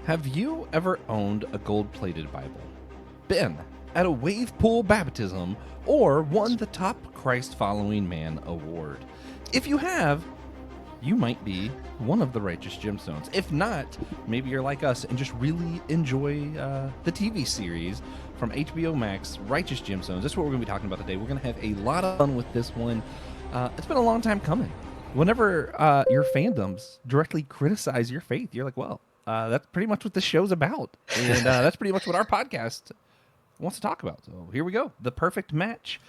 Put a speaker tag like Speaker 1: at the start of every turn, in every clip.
Speaker 1: Have you ever owned a gold-plated Bible, been at a wave pool baptism, or won the Top Christ-Following Man award? If you have, you might be one of the Righteous Gemstones. If not, maybe you're like us and just really enjoy the TV series from HBO Max, Righteous Gemstones. That's what we're going to be talking about today. We're going to have a lot of fun with this one. It's been a long time coming. Whenever your fandoms directly criticize your faith, you're like, well, that's pretty much what this show's about. And that's pretty much what our podcast wants to talk about. So here we go. The perfect match.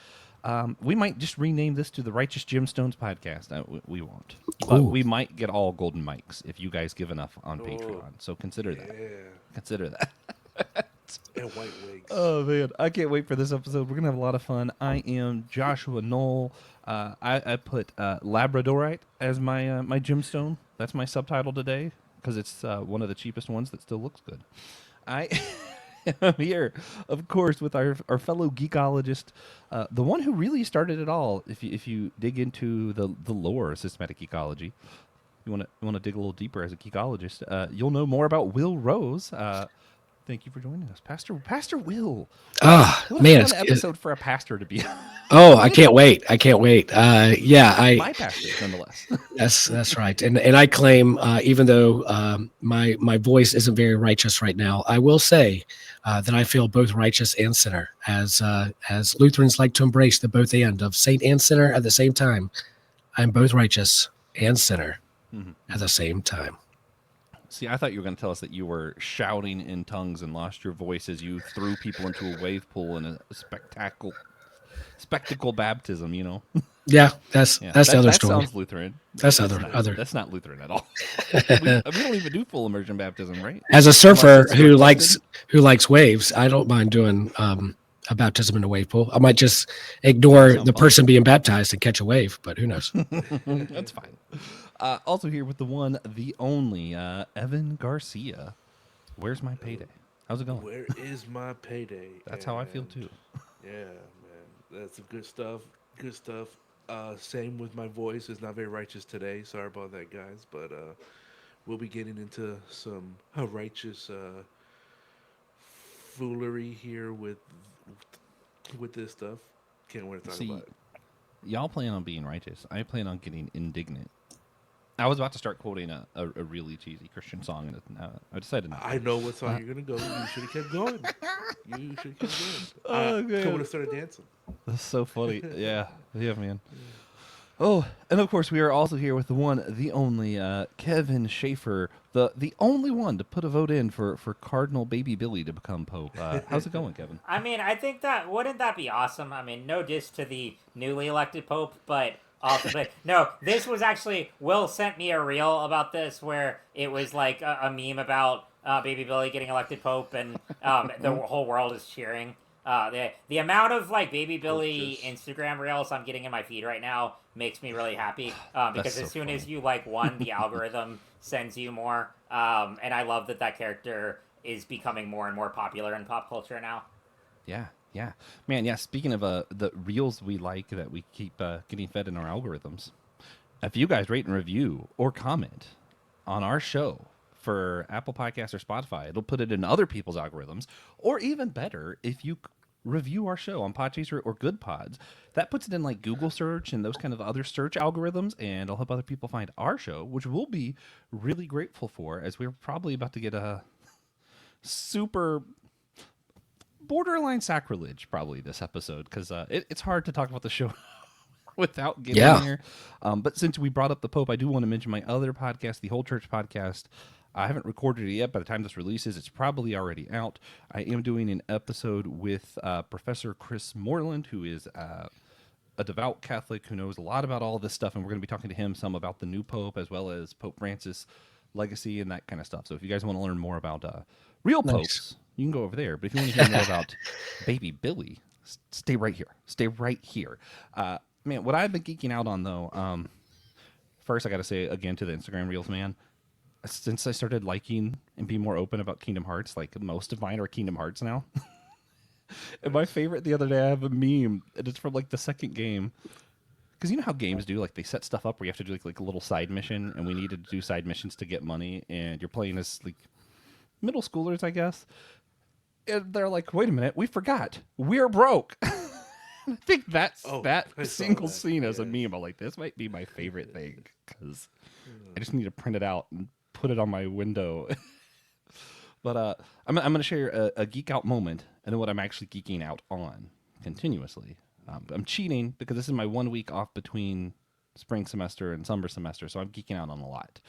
Speaker 1: We might just rename this to the Righteous Gemstones podcast. We won't. But we might get all golden mics if you guys give enough on Patreon. So consider that. Consider that.
Speaker 2: And white wigs.
Speaker 1: Oh, man. I can't wait for this episode. We're going to have a lot of fun. I am Joshua Noel. I put Labradorite as my gemstone. That's my subtitle today because it's one of the cheapest ones that still looks good. I am here, of course, with our fellow geekologist, the one who really started it all. If you dig into the lore of systematic geekology, you want to dig a little deeper as a geekologist, you'll know more about Will Rose. Thank you for joining us, Pastor Will. What
Speaker 3: Man,
Speaker 1: an episode for a pastor to be.
Speaker 3: Oh, I can't wait. I can't wait.
Speaker 1: My pastor, nonetheless.
Speaker 3: That's right. And I claim, even though my voice isn't very righteous right now, I will say that I feel both righteous and sinner, as Lutherans like to embrace the both and of saint and sinner at the same time. I'm both righteous and sinner at the same time.
Speaker 1: See, I thought you were going to tell us that you were shouting in tongues and lost your voice as you threw people into a wave pool in a spectacle baptism, you know?
Speaker 3: Yeah, that's the other story.
Speaker 1: That sounds Lutheran.
Speaker 3: That's
Speaker 1: not Lutheran at all. we don't even do full immersion baptism, right?
Speaker 3: As a surfer who likes waves, I don't mind doing a baptism in a wave pool. I might just ignore the person being baptized and catch a wave, but who knows?
Speaker 1: That's fine. Also here with the one, the only, Evan Garcia. Where's my payday? How's it going?
Speaker 2: Where is my payday?
Speaker 1: That's how I feel too.
Speaker 2: Yeah, man. That's some good stuff. Good stuff. Same with my voice. It's not very righteous today. Sorry about that, guys. But we'll be getting into some righteous foolery here with this stuff. Can't wait to talk about it.
Speaker 1: Y'all plan on being righteous. I plan on getting indignant. I was about to start quoting a really cheesy Christian song, and I decided not to.
Speaker 2: I know what song you're going to go. You should have kept going.
Speaker 1: Oh,
Speaker 2: I
Speaker 1: man.
Speaker 2: would have started dancing.
Speaker 1: That's so funny. Yeah, man. Oh, and of course, we are also here with the one, the only, Kevin Schaeffer, the only one to put a vote in for Cardinal Baby Billy to become Pope. How's it going, Kevin?
Speaker 4: I mean, I think wouldn't that be awesome? I mean, no diss to the newly elected Pope, but no, this was actually, Will sent me a reel about this where it was like a meme about Baby Billy getting elected Pope, and the whole world is cheering. The amount of like Baby Billy Instagram reels I'm getting in my feed right now makes me really happy because as soon as you like one, the algorithm sends you more, and I love that character is becoming more and more popular in pop culture now.
Speaker 1: Yeah, man. Yeah. Speaking of the reels we like that we keep getting fed in our algorithms, if you guys rate and review or comment on our show for Apple Podcasts or Spotify, it'll put it in other people's algorithms. Or even better, if you review our show on Podchaser or Good Pods, that puts it in like Google search and those kind of other search algorithms, and it'll help other people find our show, which we'll be really grateful for, as we're probably about to get a super borderline sacrilege probably this episode, because it's hard to talk about the show without getting there. But since we brought up the Pope, I do want to mention my other podcast, the Whole Church Podcast. I haven't recorded it yet. By the time this releases, it's probably already out. I am doing an episode with Professor Chris Moreland, who is a devout Catholic who knows a lot about all of this stuff, and we're going to be talking to him some about the new Pope as well as Pope Francis' legacy and that kind of stuff. So if you guys want to learn more about real popes, you can go over there. But if you want to hear more about Baby Billy, stay right here. Stay right here. Man, what I've been geeking out on, though, first I got to say again to the Instagram Reels, man, since I started liking and being more open about Kingdom Hearts, like most of mine are Kingdom Hearts now. And my favorite the other day, I have a meme, and it's from like the second game. Because you know how games do, like they set stuff up where you have to do like a little side mission, and we needed to do side missions to get money, and you're playing as like middle schoolers, I guess. And they're like, wait a minute, we forgot. We're broke. I think that
Speaker 2: I saw
Speaker 1: single
Speaker 2: that,
Speaker 1: scene as a
Speaker 2: yes.
Speaker 1: meme. I'm like, this might be my favorite thing because I just need to print it out and put it on my window. But I'm going to share a geek out moment and then what I'm actually geeking out on continuously. I'm cheating because this is my 1 week off between spring semester and summer semester, so I'm geeking out on a lot.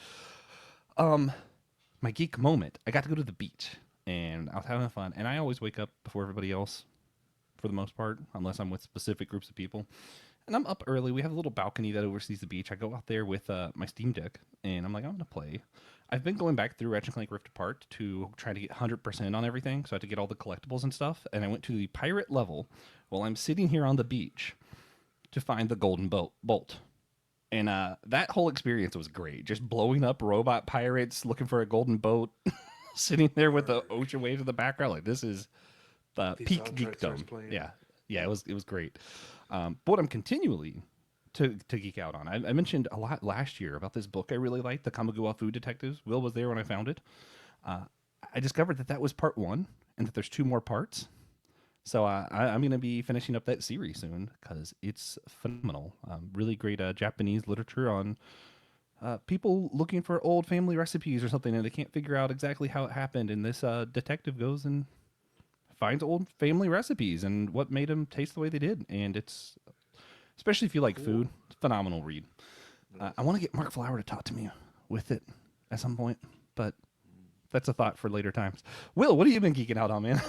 Speaker 1: My geek moment, I got to go to the beach and I was having fun. And I always wake up before everybody else for the most part, unless I'm with specific groups of people. And I'm up early. We have a little balcony that oversees the beach. I go out there with my Steam Deck, and I'm like, I'm going to play. I've been going back through Ratchet & Clank Rift Apart to try to get 100% on everything, so I had to get all the collectibles and stuff. And I went to the pirate level while I'm sitting here on the beach to find the golden bolt. And that whole experience was great. Just blowing up robot pirates, looking for a golden boat, sitting there with the ocean waves in the background. Like, this is the peak geekdom. Yeah, it was great. But what I'm continually to geek out on, I mentioned a lot last year about this book I really liked, the Kamigawa Food Detectives. Will was there when I found it. I discovered that was part 1 and that there's 2 more parts. So I'm going to be finishing up that series soon because it's phenomenal. Really great Japanese literature on people looking for old family recipes or something, and they can't figure out exactly how it happened. And this detective goes and finds old family recipes and what made them taste the way they did. And it's, especially if you like food, it's a phenomenal read. I want to get Mark Flower to talk to me with it at some point, but that's a thought for later times. Will, what have you been geeking out on, man?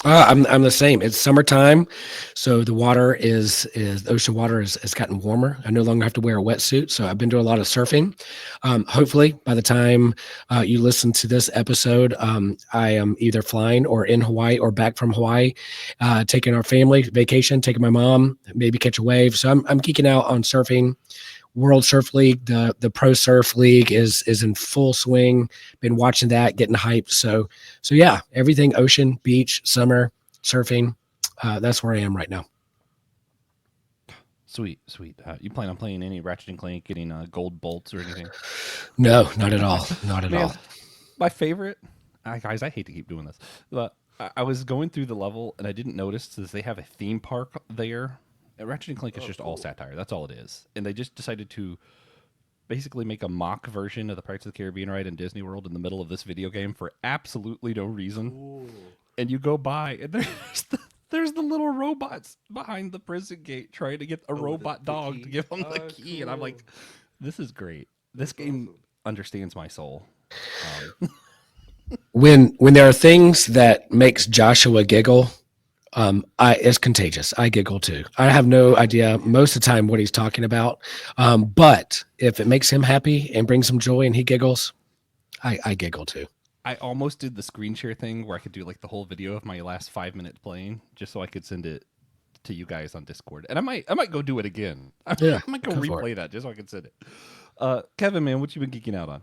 Speaker 3: I'm the same. It's summertime, so the water the ocean water has gotten warmer. I no longer have to wear a wetsuit, so I've been doing a lot of surfing. Hopefully, by the time you listen to this episode, I am either flying or in Hawaii or back from Hawaii, taking our family vacation, taking my mom, maybe catch a wave. So I'm geeking out on surfing. World Surf League, the Pro Surf League is in full swing. Been watching that, getting hyped. So yeah, everything ocean, beach, summer, surfing. That's where I am right now.
Speaker 1: Sweet. You plan on playing any Ratchet and Clank, getting gold bolts or anything?
Speaker 3: No, not at all. Not at all.
Speaker 1: My favorite, guys, I hate to keep doing this, but I was going through the level and I didn't notice that they have a theme park there. Ratchet and Clank is just all satire. That's all it is. And they just decided to basically make a mock version of the Pirates of the Caribbean ride in Disney World in the middle of this video game for absolutely no reason.
Speaker 2: Ooh.
Speaker 1: And you go by, and there's the little robots behind the prison gate trying to get a robot dog to give them the key. Cool. And I'm like, this is great. This game understands my soul.
Speaker 3: When there are things that makes Joshua giggle, it's contagious. I giggle too. I have no idea most of the time what he's talking about. But if it makes him happy and brings him joy and he giggles, I giggle too.
Speaker 1: I almost did the screen share thing where I could do like the whole video of my last 5 minutes playing just so I could send it to you guys on Discord. And I might go do it again. I might go replay that just so I can send it. Kevin, man, what you been geeking out on?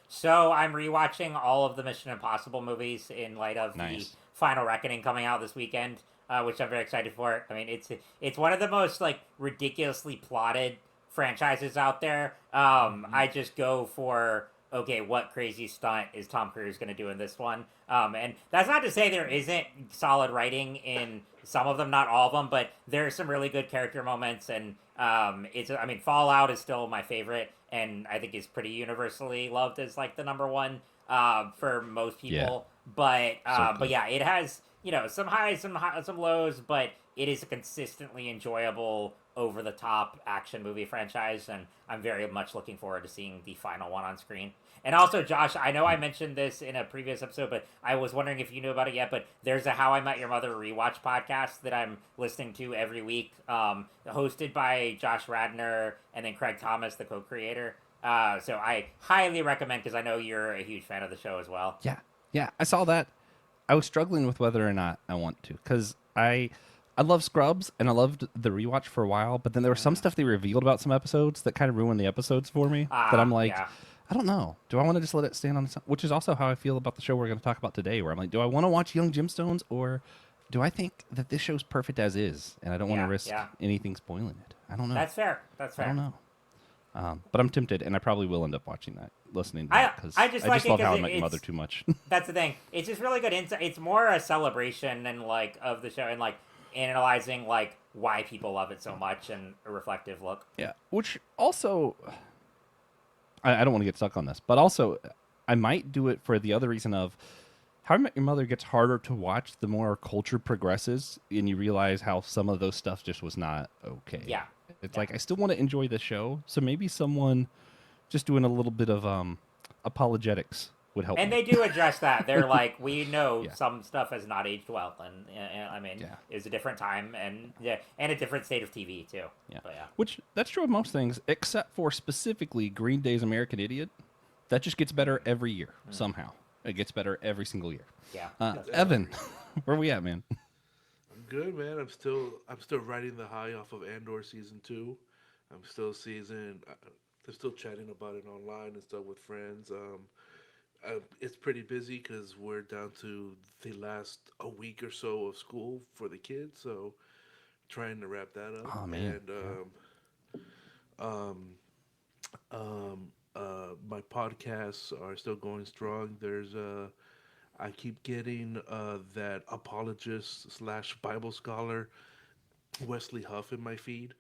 Speaker 4: So I'm rewatching all of the Mission Impossible movies in light of the Final Reckoning coming out this weekend, which I'm very excited for. I mean, it's one of the most like ridiculously plotted franchises out there. I just go for, okay, what crazy stunt is Tom Cruise going to do in this one? And that's not to say there isn't solid writing in some of them, not all of them, but there are some really good character moments. And Fallout is still my favorite, and I think is pretty universally loved as like the number one for most people. Yeah. But yeah, it has, some highs, some lows, but it is a consistently enjoyable, over the top action movie franchise, and I'm very much looking forward to seeing the final one on screen. And also, Josh, I know I mentioned this in a previous episode, but I was wondering if you knew about it yet, but there's a How I Met Your Mother rewatch podcast that I'm listening to every week, hosted by Josh Radnor and then Craig Thomas, the co-creator. So I highly recommend, because I know you're a huge fan of the show as well.
Speaker 1: Yeah, I saw that. I was struggling with whether or not I want to, because I love Scrubs, and I loved the rewatch for a while, but then there was some stuff they revealed about some episodes that kind of ruined the episodes for me, that I'm like, I don't know. Do I want to just let it stand on its own? Which is also how I feel about the show we're going to talk about today, where I'm like, do I want to watch Young Gemstones, or do I think that this show's perfect as is, and I don't want to risk anything spoiling it? I don't know.
Speaker 4: That's fair.
Speaker 1: I don't know. But I'm tempted, and I probably will end up watching that, listening to
Speaker 4: I-
Speaker 1: that, because
Speaker 4: I just like it
Speaker 1: love
Speaker 4: 'cause
Speaker 1: How I
Speaker 4: it-
Speaker 1: Met Your
Speaker 4: it's-
Speaker 1: Mother too much.
Speaker 4: That's the thing. It's just really good insight. It's more a celebration and like of the show and like analyzing like why people love it so much and a reflective look.
Speaker 1: Yeah, which also, I don't want to get stuck on this, but also, I might do it for the other reason of How I Met Your Mother gets harder to watch the more our culture progresses, and you realize how some of those stuff just was not okay.
Speaker 4: Yeah.
Speaker 1: It's like, I still want to enjoy the show, so maybe someone just doing a little bit of apologetics would help
Speaker 4: And
Speaker 1: me.
Speaker 4: they do address that. They're like, we know
Speaker 1: Yeah.
Speaker 4: some stuff has not aged well, and I mean,
Speaker 1: Yeah.
Speaker 4: it was a different time and and a different state of TV too.
Speaker 1: Yeah.
Speaker 4: But yeah.
Speaker 1: Which, that's true of most things, except for specifically Green Day's American Idiot. That just gets better every year, somehow. It gets better every single year.
Speaker 4: Yeah.
Speaker 1: Evan, where we at, man?
Speaker 2: I'm good, man. I'm still riding the high off of Andor season 2. I'm still they're still chatting about it online and stuff with friends. It's pretty busy because we're down to the last a week or so of school for the kids, so trying to wrap that up.
Speaker 1: Oh, man.
Speaker 2: My podcasts are still going strong. I keep getting that apologist slash Bible scholar Wesley Huff in my feed,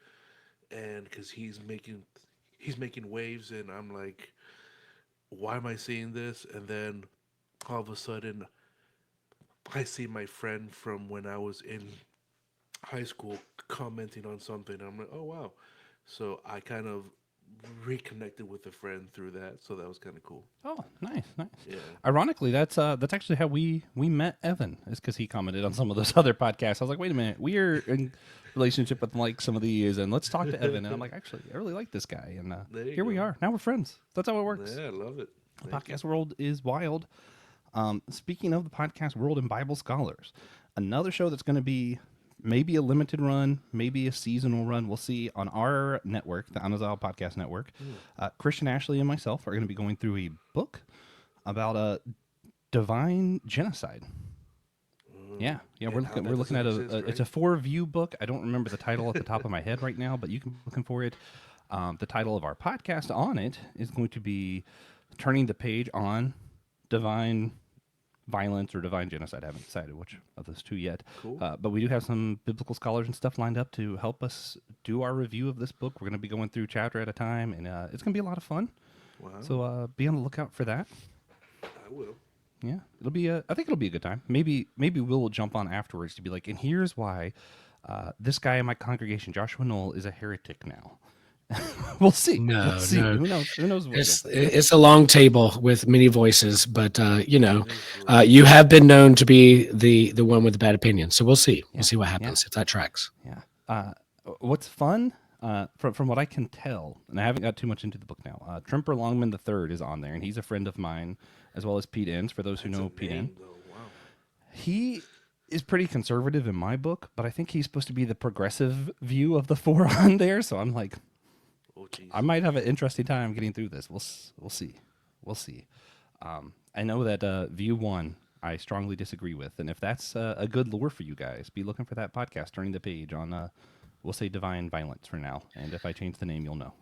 Speaker 2: and because he's making waves, and I'm like, why am I seeing this? And then all of a sudden, I see my friend from when I was in high school commenting on something. I'm like, oh wow. So I kind of reconnected with a friend through that. So that was kind of cool.
Speaker 1: Oh, nice.
Speaker 2: Yeah.
Speaker 1: Ironically, that's actually how we met Evan, is because he commented on some of those other podcasts. I was like, wait a minute, we are in relationship with like some of these, and let's talk to Evan. And I'm like, actually, I really like this guy, and here we
Speaker 2: go.
Speaker 1: are. Now we're friends. That's how it works.
Speaker 2: Yeah, I love it.
Speaker 1: The podcast world is wild. Speaking of the podcast world and Bible scholars, another show that's going to be maybe a limited run, maybe a seasonal run. We'll see on our network, the Anazal Podcast Network. Christian Ashley and myself are going to be going through a book about a divine genocide. Yeah, we're looking at it's a 4-view book. I don't remember the title at the top of my head right now, but you can be looking for it. The title of our podcast on it is going to be Turning the Page on Divine Violence or Divine Genocide. I haven't decided which of those two yet.
Speaker 2: Cool.
Speaker 1: But we do have some biblical scholars and stuff lined up to help us do our review of this book. We're going to be going through chapter at a time, and it's going to be a lot of fun.
Speaker 2: Wow.
Speaker 1: So be on the lookout for that.
Speaker 2: I will.
Speaker 1: Yeah, it'll be. I think it'll be a good time. Maybe we'll jump on afterwards to be like, and here's why this guy in my congregation, Joshua Noel, is a heretic now. We'll see.
Speaker 3: No,
Speaker 1: We'll see.
Speaker 3: no.
Speaker 1: Who knows? What
Speaker 3: It's a long table with many voices, but you have been known to be the one with the bad opinion. So we'll see. We'll see what happens if that tracks.
Speaker 1: Yeah. What's fun, from what I can tell, and I haven't got too much into the book now, Tremper Longman III is on there, and he's a friend of mine, as well as Pete Enns, for those who know Pete Enns.
Speaker 2: Wow.
Speaker 1: He is pretty conservative in my book, but I think he's supposed to be the progressive view of the four on there, so I'm like,
Speaker 2: Oh, geez.
Speaker 1: I might have an interesting time getting through this. We'll see. I know that view 1 I strongly disagree with, and if that's a good lure for you guys, be looking for that podcast, Turning the Page, on we'll say Divine Violence for now, and if I change the name, you'll know.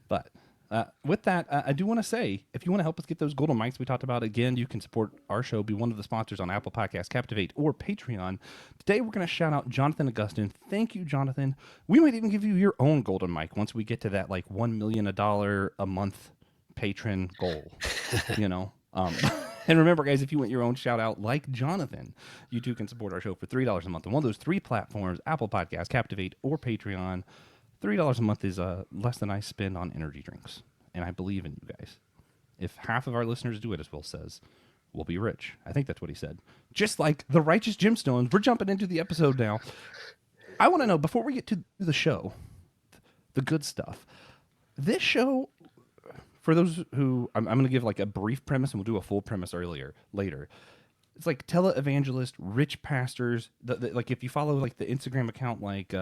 Speaker 1: But with that, I do want to say, if you want to help us get those golden mics we talked about, again, you can support our show, be one of the sponsors on Apple Podcasts, Captivate, or Patreon. Today, we're going to shout out Jonathan Augustin. Thank you, Jonathan. We might even give you your own golden mic once we get to that like $1 million a month patron goal. And remember, guys, if you want your own shout out like Jonathan, you too can support our show for $3 a month on one of those 3 platforms: Apple Podcasts, Captivate, or Patreon. $3 a month is less than I spend on energy drinks, and I believe in you guys. If half of our listeners do it, as Will says, we'll be rich. I think that's what he said. Just like the Righteous Gemstones. We're jumping into the episode now. I want to know, before we get to the show, the good stuff, this show, for those who, I'm going to give like a brief premise, and we'll do a full premise later. It's like televangelist, rich pastors. Like if you follow like the Instagram account, like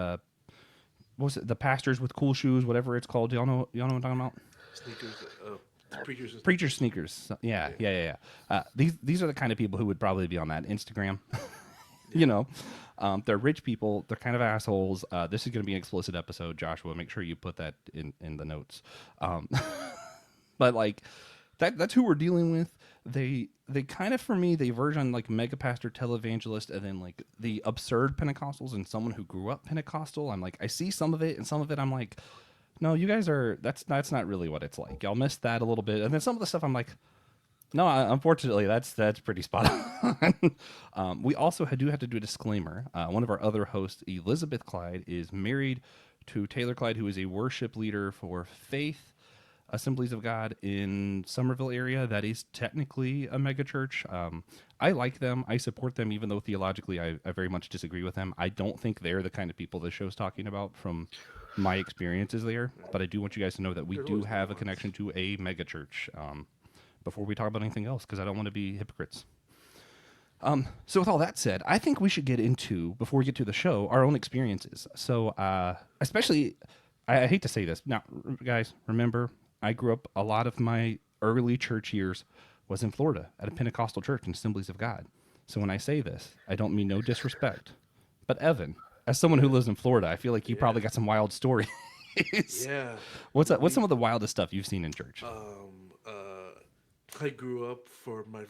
Speaker 1: what was it? The Pastors with Cool Shoes, whatever it's called. Do y'all know what I'm talking about?
Speaker 2: Sneakers.
Speaker 1: Preacher sneakers. Yeah. These are the kind of people who would probably be on that Instagram. you know. They're rich people. They're kind of assholes. This is going to be an explicit episode, Joshua. Make sure you put that in the notes. But like that's who we're dealing with. They kind of, for me, they verge on like mega pastor, televangelist, and then like the absurd Pentecostals and someone who grew up Pentecostal. I'm like, I see some of it, and some of it I'm like, no, you guys are, that's not really what it's like. Y'all missed that a little bit. And then some of the stuff I'm like, no, unfortunately, that's pretty spot on. We also do have to do a disclaimer. One of our other hosts, Elizabeth Clyde, is married to Taylor Clyde, who is a worship leader for Faith Assemblies of God in Somerville area. That is technically a megachurch. I like them. I support them, even though theologically I very much disagree with them. I don't think they're the kind of people the show's talking about from my experiences there. But I do want you guys to know that we do have a connection to a megachurch. Before we talk about anything else, because I don't want to be hypocrites. So with all that said, I think we should get into, before we get to the show, our own experiences. So especially, I hate to say this. Now, guys, remember, I grew up, a lot of my early church years was in Florida at a Pentecostal church in Assemblies of God. So when I say this, I don't mean no disrespect. But Evan, as someone who lives in Florida, I feel like you probably got some wild stories.
Speaker 2: Yeah.
Speaker 1: What's some of the wildest stuff you've seen in church?
Speaker 2: I grew up for my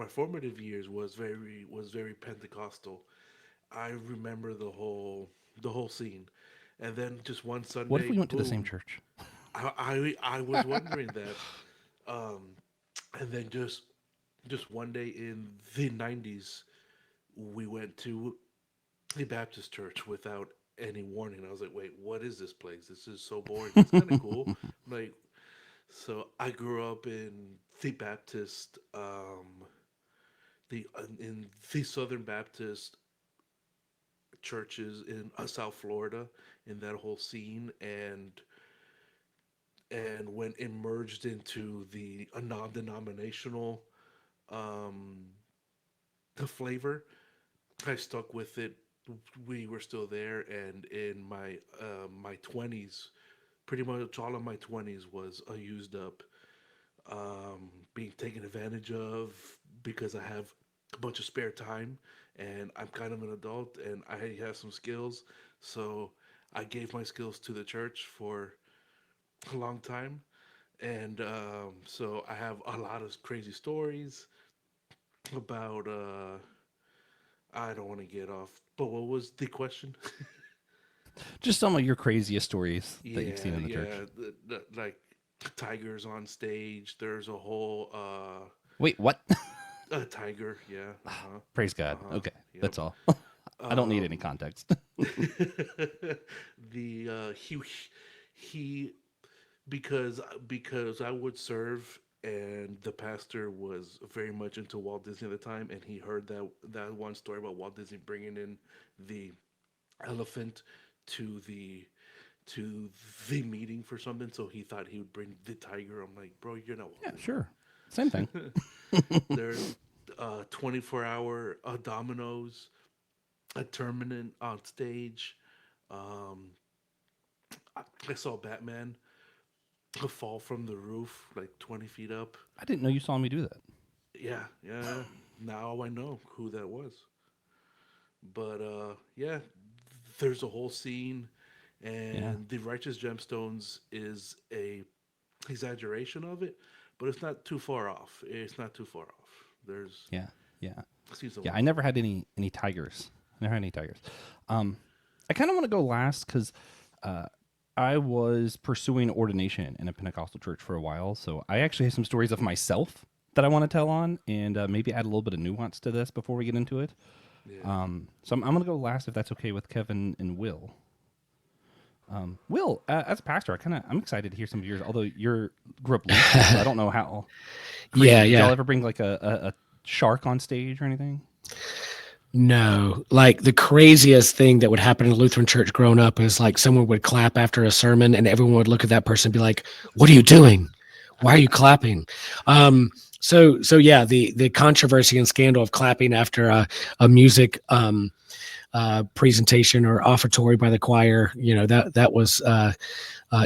Speaker 2: formative years was very Pentecostal. I remember the whole scene, and then just one Sunday.
Speaker 1: What if we went to the
Speaker 2: boom,
Speaker 1: same church?
Speaker 2: I was wondering that, and then just one day in the '90s, we went to a Baptist church without any warning. I was like, wait, what is this place? This is so boring. It's kind of cool. Like, so I grew up in the Baptist, in the Southern Baptist churches in South Florida, in that whole scene, and when it merged into a non-denominational the flavor, I stuck with it. We were still there, and in my 20s, pretty much all of my 20s was used up, being taken advantage of because I have a bunch of spare time and I'm kind of an adult and I have some skills. So I gave my skills to the church for a long time. And so I have a lot of crazy stories about, I don't want to get off, but what was the question?
Speaker 1: Just some of your craziest stories that you've seen in the church.
Speaker 2: Like tigers on stage. There's a whole
Speaker 1: Wait, what?
Speaker 2: a tiger. Yeah.
Speaker 1: Praise God. Okay,
Speaker 2: Yep.
Speaker 1: that's all. I don't need any context.
Speaker 2: He because I would serve, and the pastor was very much into Walt Disney at the time, and he heard that one story about Walt Disney bringing in the elephant to the meeting for something, so he thought he would bring the tiger. I'm like, bro, you're not.
Speaker 1: Yeah, sure. Same thing.
Speaker 2: There's 24-hour dominoes, a tournament on stage. I saw Batman fall from the roof like 20 feet up.
Speaker 1: I didn't know you saw me do that.
Speaker 2: Yeah. Now I know who that was. But yeah, there's a whole scene, and the Righteous Gemstones is a exaggeration of it, but it's not too far off. There's
Speaker 1: Yeah.
Speaker 2: season
Speaker 1: Yeah,
Speaker 2: one.
Speaker 1: I never had any tigers. I kind of want to go last because I was pursuing ordination in a Pentecostal church for a while, so I actually have some stories of myself that I want to tell on, and maybe add a little bit of nuance to this before we get into it.
Speaker 2: Yeah.
Speaker 1: So I'm going to go last if that's okay with Kevin and Will. Will, as a pastor, I'm excited to hear some of yours. Although you grew up Lutheran, so I don't know how. Crazy.
Speaker 3: Yeah.
Speaker 1: Did y'all ever bring like a shark on stage or anything?
Speaker 3: No, like the craziest thing that would happen in a Lutheran church growing up is like someone would clap after a sermon and everyone would look at that person and be like, "What are you doing? Why are you clapping?" So yeah, the controversy and scandal of clapping after a music presentation or offertory by the choir, that was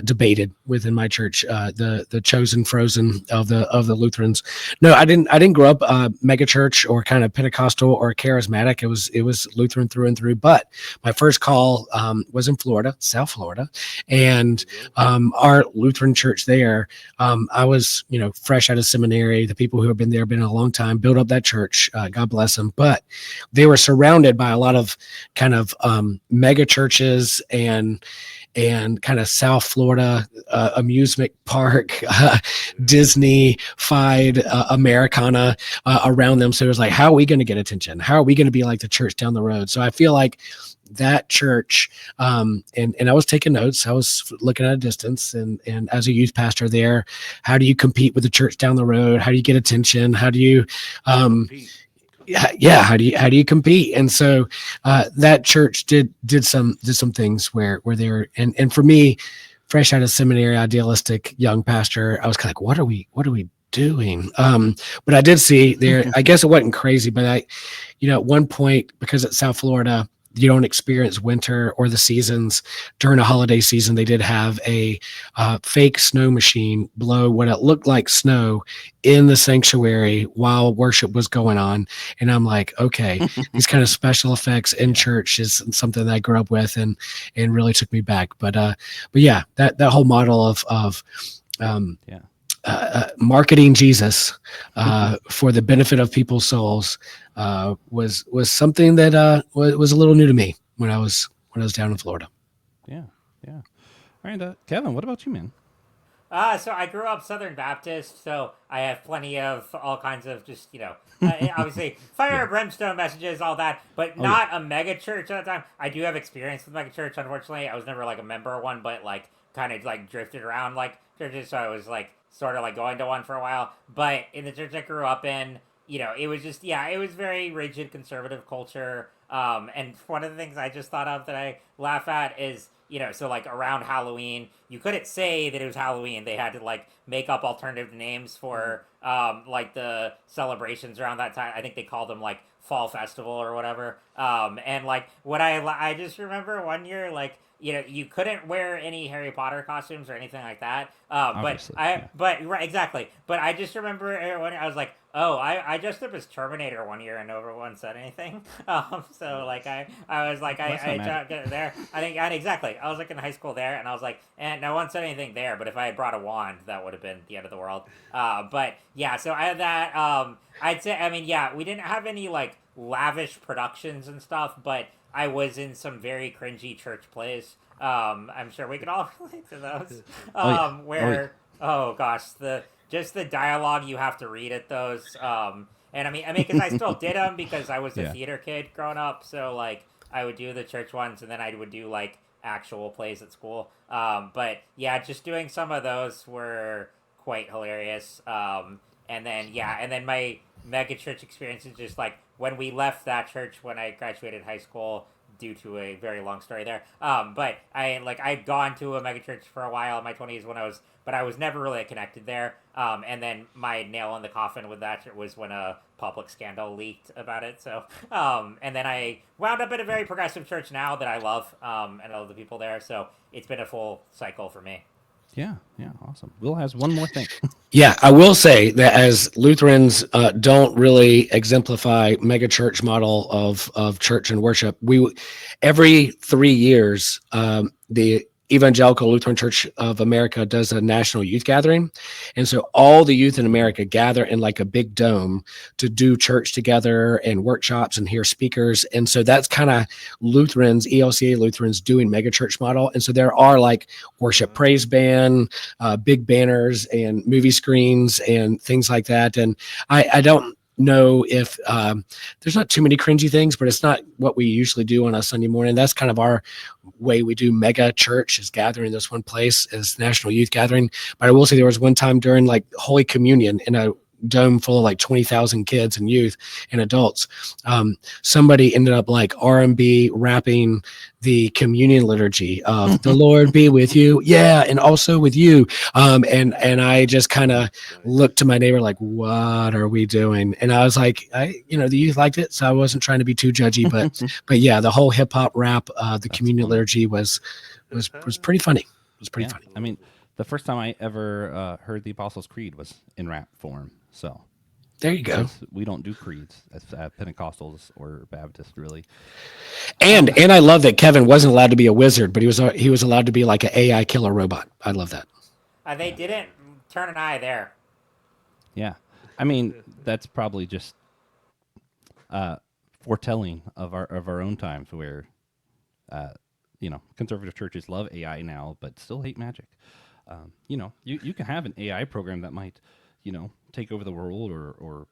Speaker 3: debated within my church, the chosen frozen of the Lutherans. No, I didn't grow up mega church or kind of Pentecostal or charismatic. It was Lutheran through and through. But my first call was in Florida, South Florida, and our Lutheran church there. I was fresh out of seminary. The people who have been there been a long time, built up that church. God bless them. But they were surrounded by a lot of kind of mega churches and kind of South Florida amusement park, Disney-fied Americana around them. So it was like, how are we going to get attention? How are we going to be like the church down the road? So I feel like that church, and I was taking notes. I was looking at a distance, and as a youth pastor there, how do you compete with the church down the road? How do you get attention? How do you how do you compete? And so that church did some things where they were, and for me, fresh out of seminary, idealistic young pastor, I was kind of like, what are we doing? But I did see there, I guess it wasn't crazy, but at one point, because it's South Florida, you don't experience winter or the seasons. During a holiday season, they did have a fake snow machine blow what it looked like snow in the sanctuary while worship was going on. And I'm like, okay, these kind of special effects in church is something that I grew up with and really took me back. But yeah, that whole model of marketing Jesus for the benefit of people's souls was something that was a little new to me when I was down in Florida.
Speaker 1: Yeah. All right, Kevin, what about you, man?
Speaker 4: So I grew up Southern Baptist, so I have plenty of all kinds of just, obviously fire and brimstone messages, all that, but not a mega church at the time. I do have experience with mega church, unfortunately. I was never like a member of one, but like kind of like drifted around like churches, so I was like sort of like going to one for a while. But in the church I grew up in, it was just, it was very rigid conservative culture. And one of the things I just thought of that I laugh at is, so like around Halloween, you couldn't say that it was Halloween. They had to like make up alternative names for like the celebrations around that time. I think they called them like Fall Festival or whatever. And like what I just remember one year, like, you couldn't wear any Harry Potter costumes or anything like that. But right, exactly. But I just remember when I was like, oh, I dressed up as Terminator one year and no one said anything. So like I was like, I there. I think exactly. I was like in high school there, and I was like, and no one said anything there. But if I had brought a wand, that would have been the end of the world. But yeah, so I had that. I'd say, I mean, yeah, we didn't have any like lavish productions and stuff, but I was in some very cringy church plays. I'm sure we could all relate to those. Oh gosh, the dialogue you have to read at those. And I mean, because I still did them because I was a theater kid growing up. So like, I would do the church ones, and then I would do like actual plays at school. But yeah, just doing some of those were quite hilarious. And then my mega church experience is just like when we left that church when I graduated high school, due to a very long story there. But I'd gone to a megachurch for a while in my 20s but I was never really connected there. And then my nail in the coffin with that was when a public scandal leaked about it. So, and then I wound up at a very progressive church now that I love, and I love the people there. So it's been a full cycle for me.
Speaker 1: Yeah, awesome. Will has one more thing.
Speaker 3: Yeah, I will say that as Lutherans don't really exemplify megachurch model of church and worship, we every 3 years the Evangelical Lutheran Church of America does a national youth gathering. And so all the youth in America gather in like a big dome to do church together and workshops and hear speakers. And so that's kind of Lutherans, ELCA Lutherans doing megachurch model. And so there are like worship praise band, big banners and movie screens and things like that. And I don't know if there's not too many cringy things, but it's not what we usually do on a Sunday morning. That's kind of our way we do mega church, is gathering in this one place as national youth gathering. But I will say there was one time during like Holy Communion in a dome full of like 20,000 kids and youth and adults. Somebody ended up like R&B rapping the communion liturgy of the Lord be with you. Yeah. And also with you. And I just kind of looked to my neighbor like, what are we doing? And I was like, the youth liked it. So I wasn't trying to be too judgy, but yeah, the whole hip hop rap, the communion liturgy was pretty funny. was pretty
Speaker 1: Yeah.
Speaker 3: funny.
Speaker 1: I mean, the first time I ever heard the Apostles' Creed was in rap form. So
Speaker 3: There you go.
Speaker 1: 'cause we don't do creeds as Pentecostals or Baptists, really.
Speaker 3: And I love that Kevin wasn't allowed to be a wizard, but he was allowed to be like an AI killer robot. I love that.
Speaker 4: They didn't turn an eye there.
Speaker 1: Yeah. I mean, that's probably just foretelling of our own times where, conservative churches love AI now, but still hate magic. You can have an AI program that might, take over the world or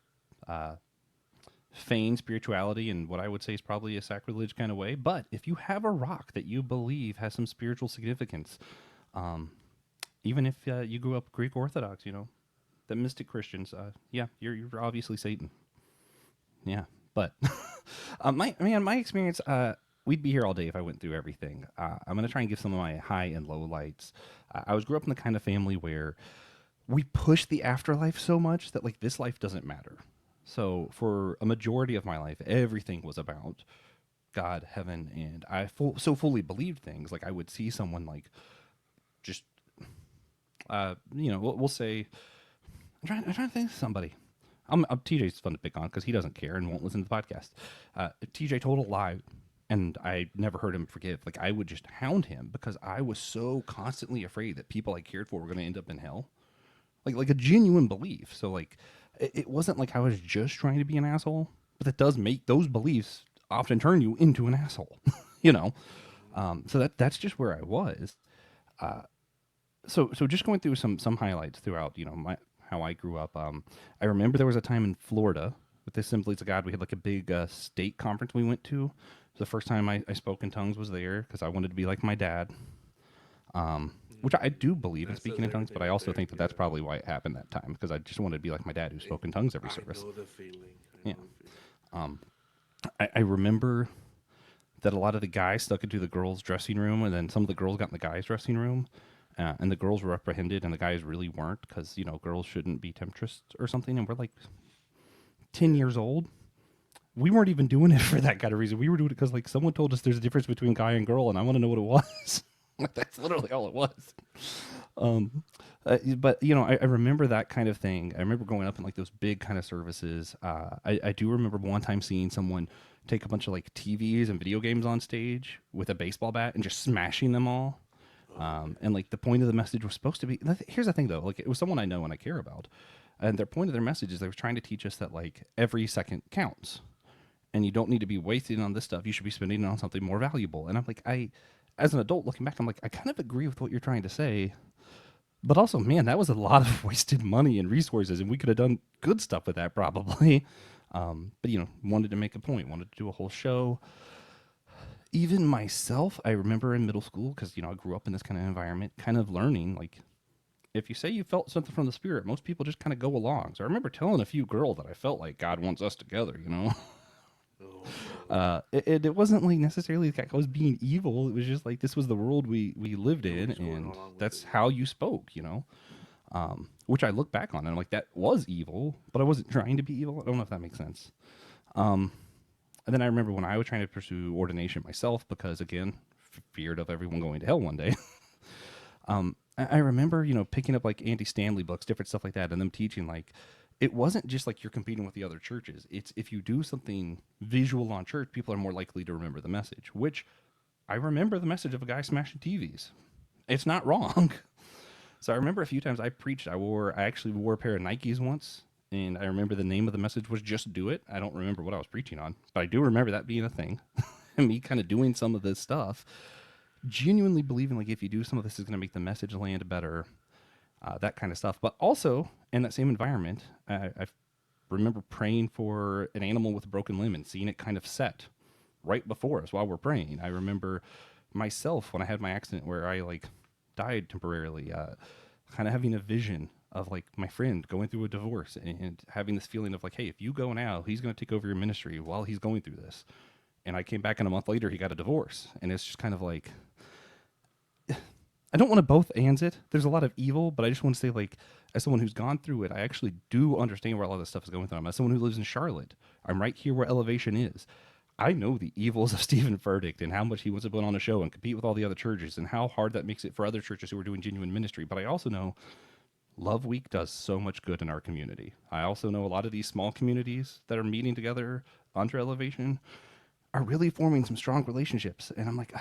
Speaker 1: feign spirituality in what I would say is probably a sacrilege kind of way. But if you have a rock that you believe has some spiritual significance, even if you grew up Greek Orthodox, the mystic Christians, you're obviously Satan. Yeah, but my experience, we'd be here all day if I went through everything. I'm gonna try and give some of my high and low lights. I grew up in the kind of family where we push the afterlife so much that like this life doesn't matter. So for a majority of my life, everything was about God, heaven, and I so fully believed things. Like I would see someone like just, we'll say, I'm trying to think of somebody. TJ's fun to pick on because he doesn't care and won't listen to the podcast. TJ told a lie, and I never heard him forgive. Like I would just hound him because I was so constantly afraid that people I cared for were going to end up in hell. Like a genuine belief. So like, it wasn't like I was just trying to be an asshole, but that does make those beliefs often turn you into an asshole. So that's just where I was. So just going through some highlights throughout, how I grew up. I remember there was a time in Florida with the Assemblies of God. We had like a big state conference we went to. The first time I spoke in tongues was there because I wanted to be like my dad, which I do believe in speaking in tongues, but I also think that that's probably why it happened that time because I just wanted to be like my dad who spoke in tongues every service.
Speaker 2: I know the feeling.
Speaker 1: Yeah. I remember that a lot of the guys stuck into the girls' dressing room, and then some of the girls got in the guys' dressing room. And the girls were apprehended, and the guys really weren't because, girls shouldn't be temptress or something. And we're like 10 years old. We weren't even doing it for that kind of reason. We were doing it because, like, someone told us there's a difference between guy and girl, and I want to know what it was. That's literally all it was. But, I remember that kind of thing. I remember going up in, like, those big kind of services. I do remember one time seeing someone take a bunch of, like, TVs and video games on stage with a baseball bat and just smashing them all. And like the point of the message was supposed to be, here's the thing though, like it was someone I know and I care about, and their point of their message is they were trying to teach us that like every second counts and you don't need to be wasting on this stuff. You should be spending it on something more valuable. And I'm like, as an adult looking back, I'm like, I kind of agree with what you're trying to say, but also, man, that was a lot of wasted money and resources and we could have done good stuff with that probably. But wanted to make a point, wanted to do a whole show. Even myself, I remember in middle school, because, I grew up in this kind of environment, kind of learning, like, if you say you felt something from the Spirit, most people just kind of go along. So I remember telling a few girls that I felt like God wants us together, It wasn't like necessarily like I was being evil. It was just like this was the world we lived in, and that's how you spoke, which I look back on, and I'm like, that was evil, but I wasn't trying to be evil. I don't know if that makes sense. And then I remember when I was trying to pursue ordination myself, because again, feared of everyone going to hell one day. I remember, picking up like Andy Stanley books, different stuff like that, and them teaching like, it wasn't just like you're competing with the other churches. It's if you do something visual on church, people are more likely to remember the message, which I remember the message of a guy smashing TVs. It's not wrong. So I remember a few times I preached, I actually wore a pair of Nikes once. And I remember the name of the message was Just Do It. I don't remember what I was preaching on, but I do remember that being a thing. And me kind of doing some of this stuff, genuinely believing like if you do some of this is going to make the message land better, that kind of stuff. But also in that same environment, I remember praying for an animal with a broken limb and seeing it kind of set right before us while we're praying. I remember myself when I had my accident where I like died temporarily, kind of having a vision of like my friend going through a divorce and having this feeling of like, hey, if you go now, he's going to take over your ministry while he's going through this. And I came back and a month later, he got a divorce. And it's just kind of like, I don't want to both ands it. There's a lot of evil, but I just want to say like, as someone who's gone through it, I actually do understand where a lot of this stuff is going through. As someone who lives in Charlotte, I'm right here where Elevation is. I know the evils of Stephen Furtick and how much he wants to put on a show and compete with all the other churches and how hard that makes it for other churches who are doing genuine ministry. But I also know Love Week does so much good in our community. I also know a lot of these small communities that are meeting together under Elevation are really forming some strong relationships. And I'm like,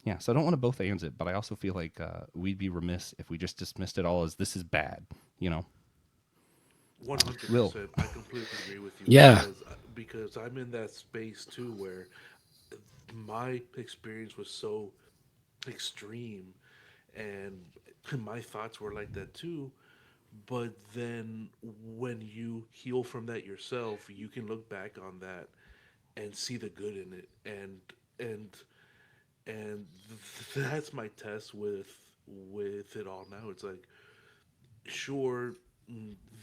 Speaker 1: yeah, so I don't want to both ands it, but I also feel like we'd be remiss if we just dismissed it all as this is bad, you know?
Speaker 2: 100%.
Speaker 1: Will.
Speaker 2: I completely agree with you.
Speaker 3: Yeah.
Speaker 2: Because I'm in that space too where my experience was so extreme and my thoughts were like that too. But then when you heal from that yourself, you can look back on that and see the good in it, and that's my test with it all now. It's like, sure,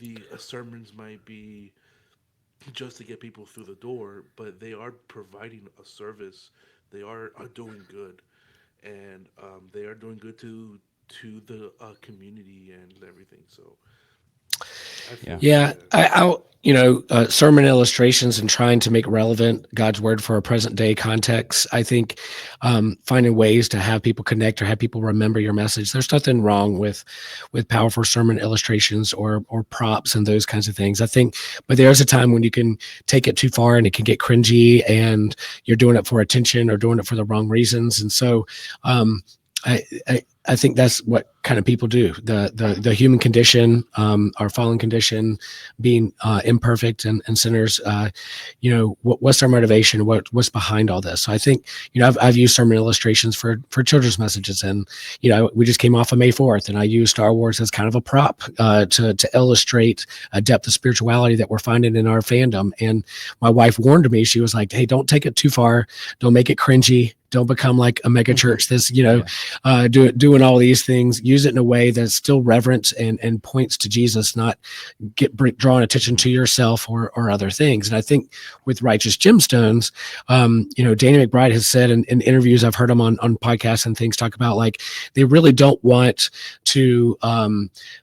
Speaker 2: the sermons might be just to get people through the door, but they are providing a service. Are doing good, and they are doing good to the community and everything. So I
Speaker 1: Yeah.
Speaker 2: feel
Speaker 3: Yeah,
Speaker 2: yeah.
Speaker 3: sermon illustrations and trying to make relevant God's word for a present day context. I think finding ways to have people connect or have people remember your message. There's nothing wrong with powerful sermon illustrations or props and those kinds of things. I think, but there's a time when you can take it too far and it can get cringy, and you're doing it for attention or doing it for the wrong reasons. And so, I, I think that's what kind of people do. The human condition, our fallen condition, being imperfect and sinners. What's our motivation? What's behind all this? So I think I've used sermon illustrations for children's messages, and we just came off of May 4th, and I used Star Wars as kind of a prop to illustrate a depth of spirituality that we're finding in our fandom. And my wife warned me. She was like, "Hey, don't take it too far. Don't make it cringy. Don't become like a megachurch. This, doing all these things. Use it in a way that's still reverent and points to Jesus, not drawing attention to yourself or other things." And I think with Righteous Gemstones, Danny McBride has said in interviews, I've heard him on podcasts and things, talk about like they really don't want to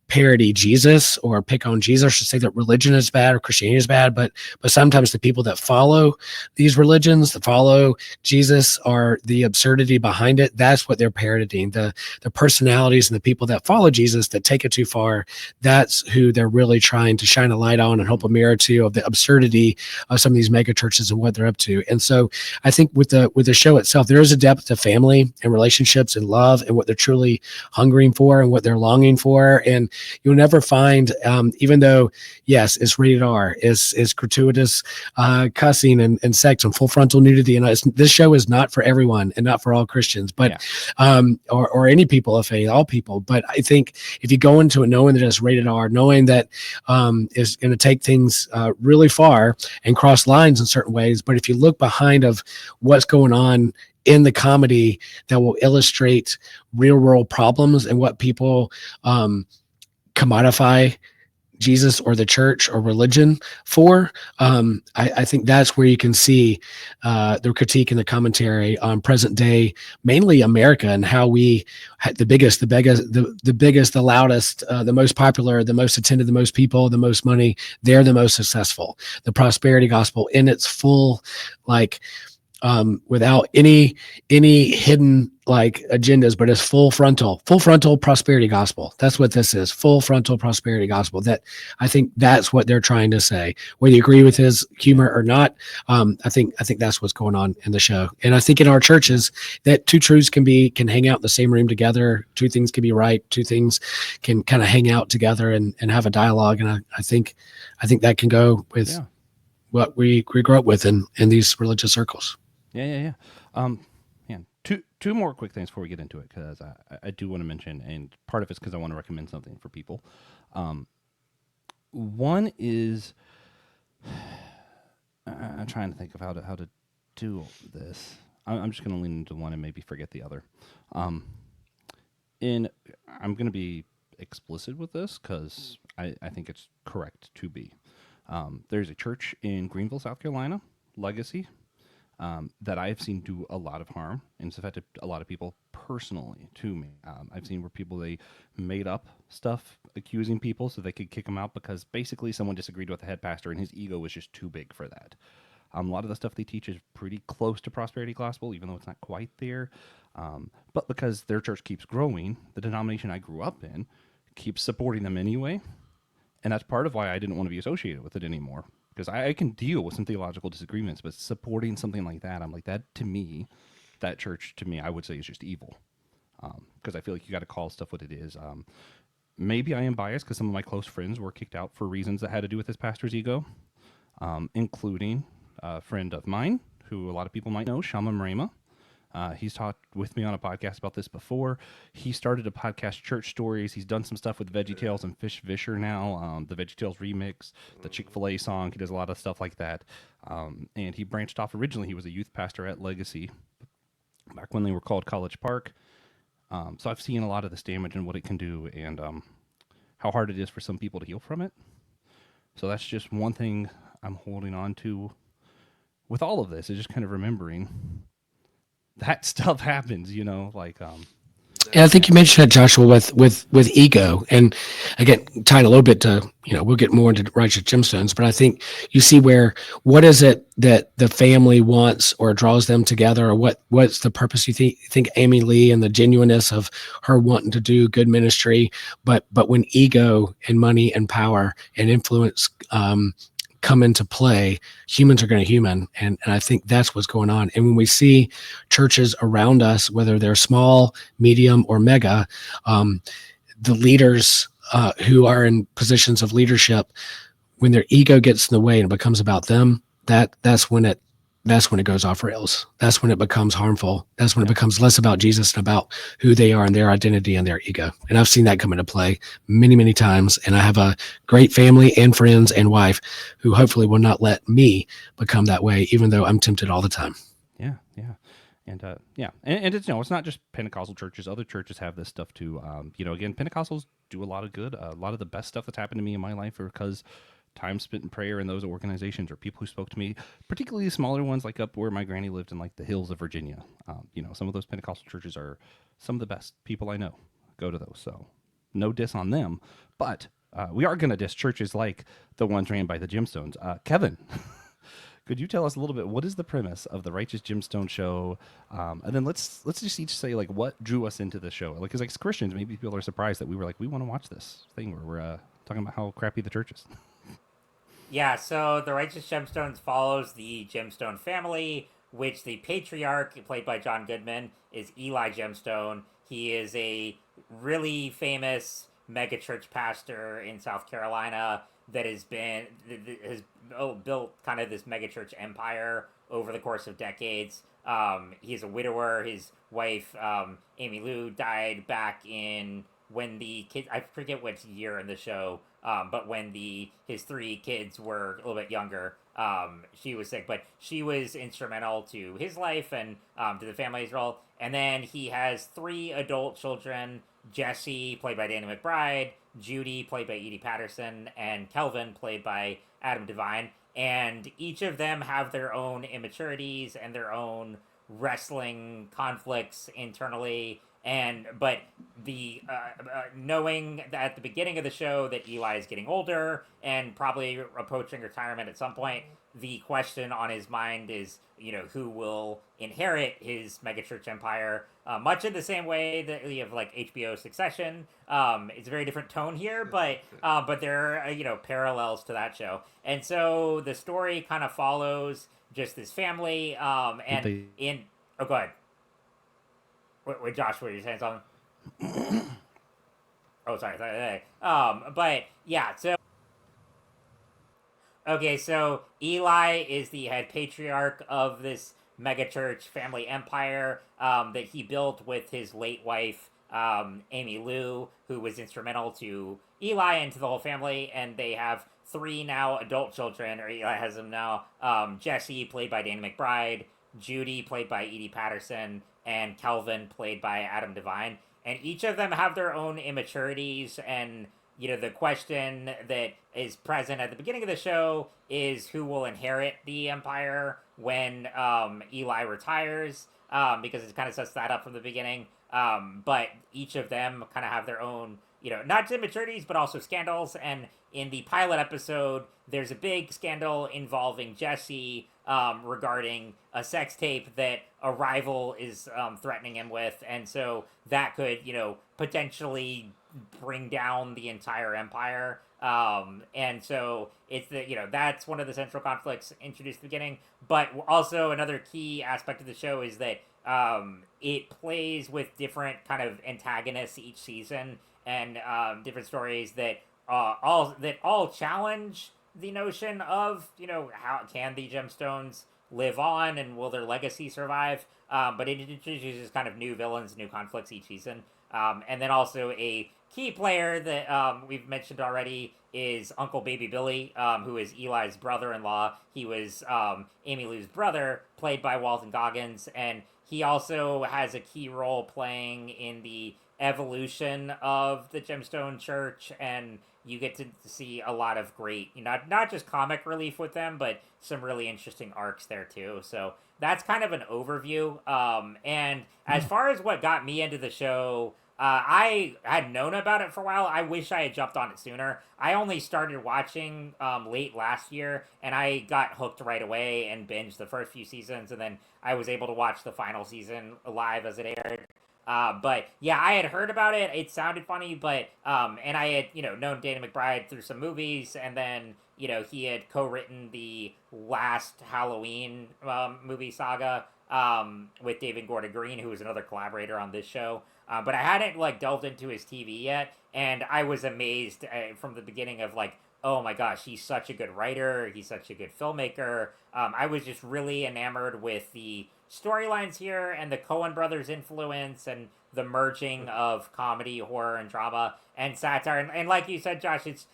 Speaker 3: parody Jesus or pick on Jesus or say that religion is bad or Christianity is bad, but sometimes the people that follow these religions, that follow Jesus, are the absurdity behind it. That's what they're parodying. The personalities and the people that follow Jesus that take it too far, that's who they're really trying to shine a light on and hold a mirror to, of the absurdity of some of these mega churches and what they're up to. And so I think with the show itself, there is a depth to family and relationships and love and what they're truly hungering for and what they're longing for. And you'll never find, even though, yes, it's rated R, is gratuitous cussing and sex and full frontal nudity. And this show is not for everyone and not for all Christians, but or any people of faith, all people. But I think if you go into it knowing that it's rated R, knowing that is going to take things really far and cross lines in certain ways, but if you look behind of what's going on in the comedy that will illustrate real world problems and what people commodify Jesus or the church or religion for, I think that's where you can see the critique and the commentary on present day, mainly America, and how we the biggest, the loudest, the most popular, the most attended, the most people, the most money, they're the most successful. The prosperity gospel in its full, without any hidden agendas, but it's full frontal prosperity gospel. That's what this is, full frontal prosperity gospel. That I think that's what they're trying to say. Whether you agree with his humor or not, I think that's what's going on in the show. And I think in our churches that two truths can hang out in the same room together. Two things can be right. Two things can kind of hang out together and have a dialogue. And I think that can go with what we grew up with in these religious circles.
Speaker 1: Yeah. Man, two more quick things before we get into it, because I do want to mention, and part of it's because I want to recommend something for people. One is I'm trying to think of how to do this. I'm just going to lean into one and maybe forget the other. I'm going to be explicit with this because I think it's correct to be. There's a church in Greenville, South Carolina, Legacy, that I've seen do a lot of harm, and it's affected a lot of people personally to me. I've seen where they made up stuff accusing people so they could kick them out because basically someone disagreed with the head pastor and his ego was just too big for that. A lot of the stuff they teach is pretty close to prosperity gospel, even though it's not quite there. But because their church keeps growing, the denomination I grew up in keeps supporting them anyway. And that's part of why I didn't want to be associated with it anymore. Because I can deal with some theological disagreements, but supporting something like that, I'm like, that to me, that church to me, I would say is just evil. Because I feel like you got to call stuff what it is. Maybe I am biased because some of my close friends were kicked out for reasons that had to do with this pastor's ego, including a friend of mine who a lot of people might know, Shama Marema. He's talked with me on a podcast about this before. He started a podcast, Church Stories. He's done some stuff with VeggieTales and Fish Visher now, the VeggieTales remix, the Chick-fil-A song. He does a lot of stuff like that. And he branched off. Originally, he was a youth pastor at Legacy back when they were called College Park. So I've seen a lot of this damage and what it can do and how hard it is for some people to heal from it. So that's just one thing I'm holding on to with all of this, is just kind of remembering that stuff happens,
Speaker 3: And I think you mentioned that, Joshua, with ego, and again, tying a little bit to, we'll get more into Righteous Gemstones, but I think you see what is it that the family wants or draws them together, or what's the purpose? You think Amy Lee and the genuineness of her wanting to do good ministry, but when ego and money and power and influence come into play, humans are going to human. And I think that's what's going on. And when we see churches around us, whether they're small, medium, or mega, the leaders who are in positions of leadership, when their ego gets in the way and it becomes about them, that's when it goes off rails. That's when it becomes harmful. That's when it becomes less about Jesus and about who they are and their identity and their ego. And I've seen that come into play many, many times. And I have a great family and friends and wife who hopefully will not let me become that way, even though I'm tempted all the time.
Speaker 1: Yeah. And and it's it's not just Pentecostal churches. Other churches have this stuff too. Again, Pentecostals do a lot of good. A lot of the best stuff that's happened to me in my life are because time spent in prayer in those organizations or people who spoke to me, particularly smaller ones like up where my granny lived in like the hills of Virginia. Some of those Pentecostal churches are some of the best people I know go to those. So no diss on them, but we are going to diss churches like the ones ran by the Gemstones. Kevin, could you tell us a little bit, what is the premise of the Righteous Gemstone show? And then let's just each say like what drew us into the show. Like, 'cause as Christians, maybe people are surprised that we were like, we want to watch this thing where we're talking about how crappy the church is.
Speaker 4: Yeah, so the Righteous Gemstones follows the Gemstone family, which the patriarch, played by John Goodman, is Eli Gemstone. He is a really famous megachurch pastor in South Carolina that has built kind of this megachurch empire over the course of decades. He's a widower. His wife, Amy Lou, died back in when the kids, I forget which year in the show, but when his three kids were a little bit younger, she was sick, but she was instrumental to his life and to the family as well. And then he has three adult children: Jesse, played by Danny McBride; Judy, played by Edie Patterson; and Kelvin, played by Adam Devine. And each of them have their own immaturities and their own wrestling conflicts internally. But the knowing that at the beginning of the show that Eli is getting older and probably approaching retirement at some point, the question on his mind is, who will inherit his megachurch empire? Much in the same way that we have like HBO Succession. It's a very different tone here, but there are parallels to that show, and so the story kind of follows just this family. Oh, go ahead. Wait, Josh, what are you saying something? Oh, sorry. But yeah, so okay, so Eli is the head patriarch of this megachurch family empire that he built with his late wife, Amy Lou, who was instrumental to Eli and to the whole family. And they have three now adult children, or Eli has them now. Jesse, played by Danny McBride; Judy, played by Edie Patterson; and Kelvin, played by Adam Devine. And each of them have their own immaturities, and the question that is present at the beginning of the show is who will inherit the empire when Eli retires, because it kind of sets that up from the beginning. But each of them kind of have their own, not just immaturities, but also scandals. And in the pilot episode, there's a big scandal involving Jesse regarding a sex tape that a rival is threatening him with. And so that could, potentially bring down the entire empire. And so it's that's one of the central conflicts introduced at the beginning. But also another key aspect of the show is that it plays with different kind of antagonists each season and different stories that all challenge the notion of how can the gemstones live on and will their legacy survive. But it introduces kind of new villains, new conflicts each season. And then also a key player that we've mentioned already is Uncle Baby Billy, who is Eli's brother-in-law. He was Amy Lou's brother, played by Walton Goggins, and he also has a key role playing in the evolution of the Gemstone Church, and you get to see a lot of great, not just comic relief with them, but some really interesting arcs there too. So that's kind of an overview. And as far as what got me into the show, I had known about it for a while. I wish I had jumped on it sooner. I only started watching late last year, and I got hooked right away and binged the first few seasons, and then I was able to watch the final season live as it aired. But yeah, I had heard about it. It sounded funny, but and I had known Danny McBride through some movies, and then he had co-written the last Halloween movie saga with David Gordon Green, who was another collaborator on this show. But I hadn't delved into his TV yet, and I was amazed from the beginning of oh my gosh, he's such a good writer, he's such a good filmmaker. I was just really enamored with the storylines here and the Coen brothers influence and the merging of comedy, horror, and drama and satire. And like you said, Josh, it's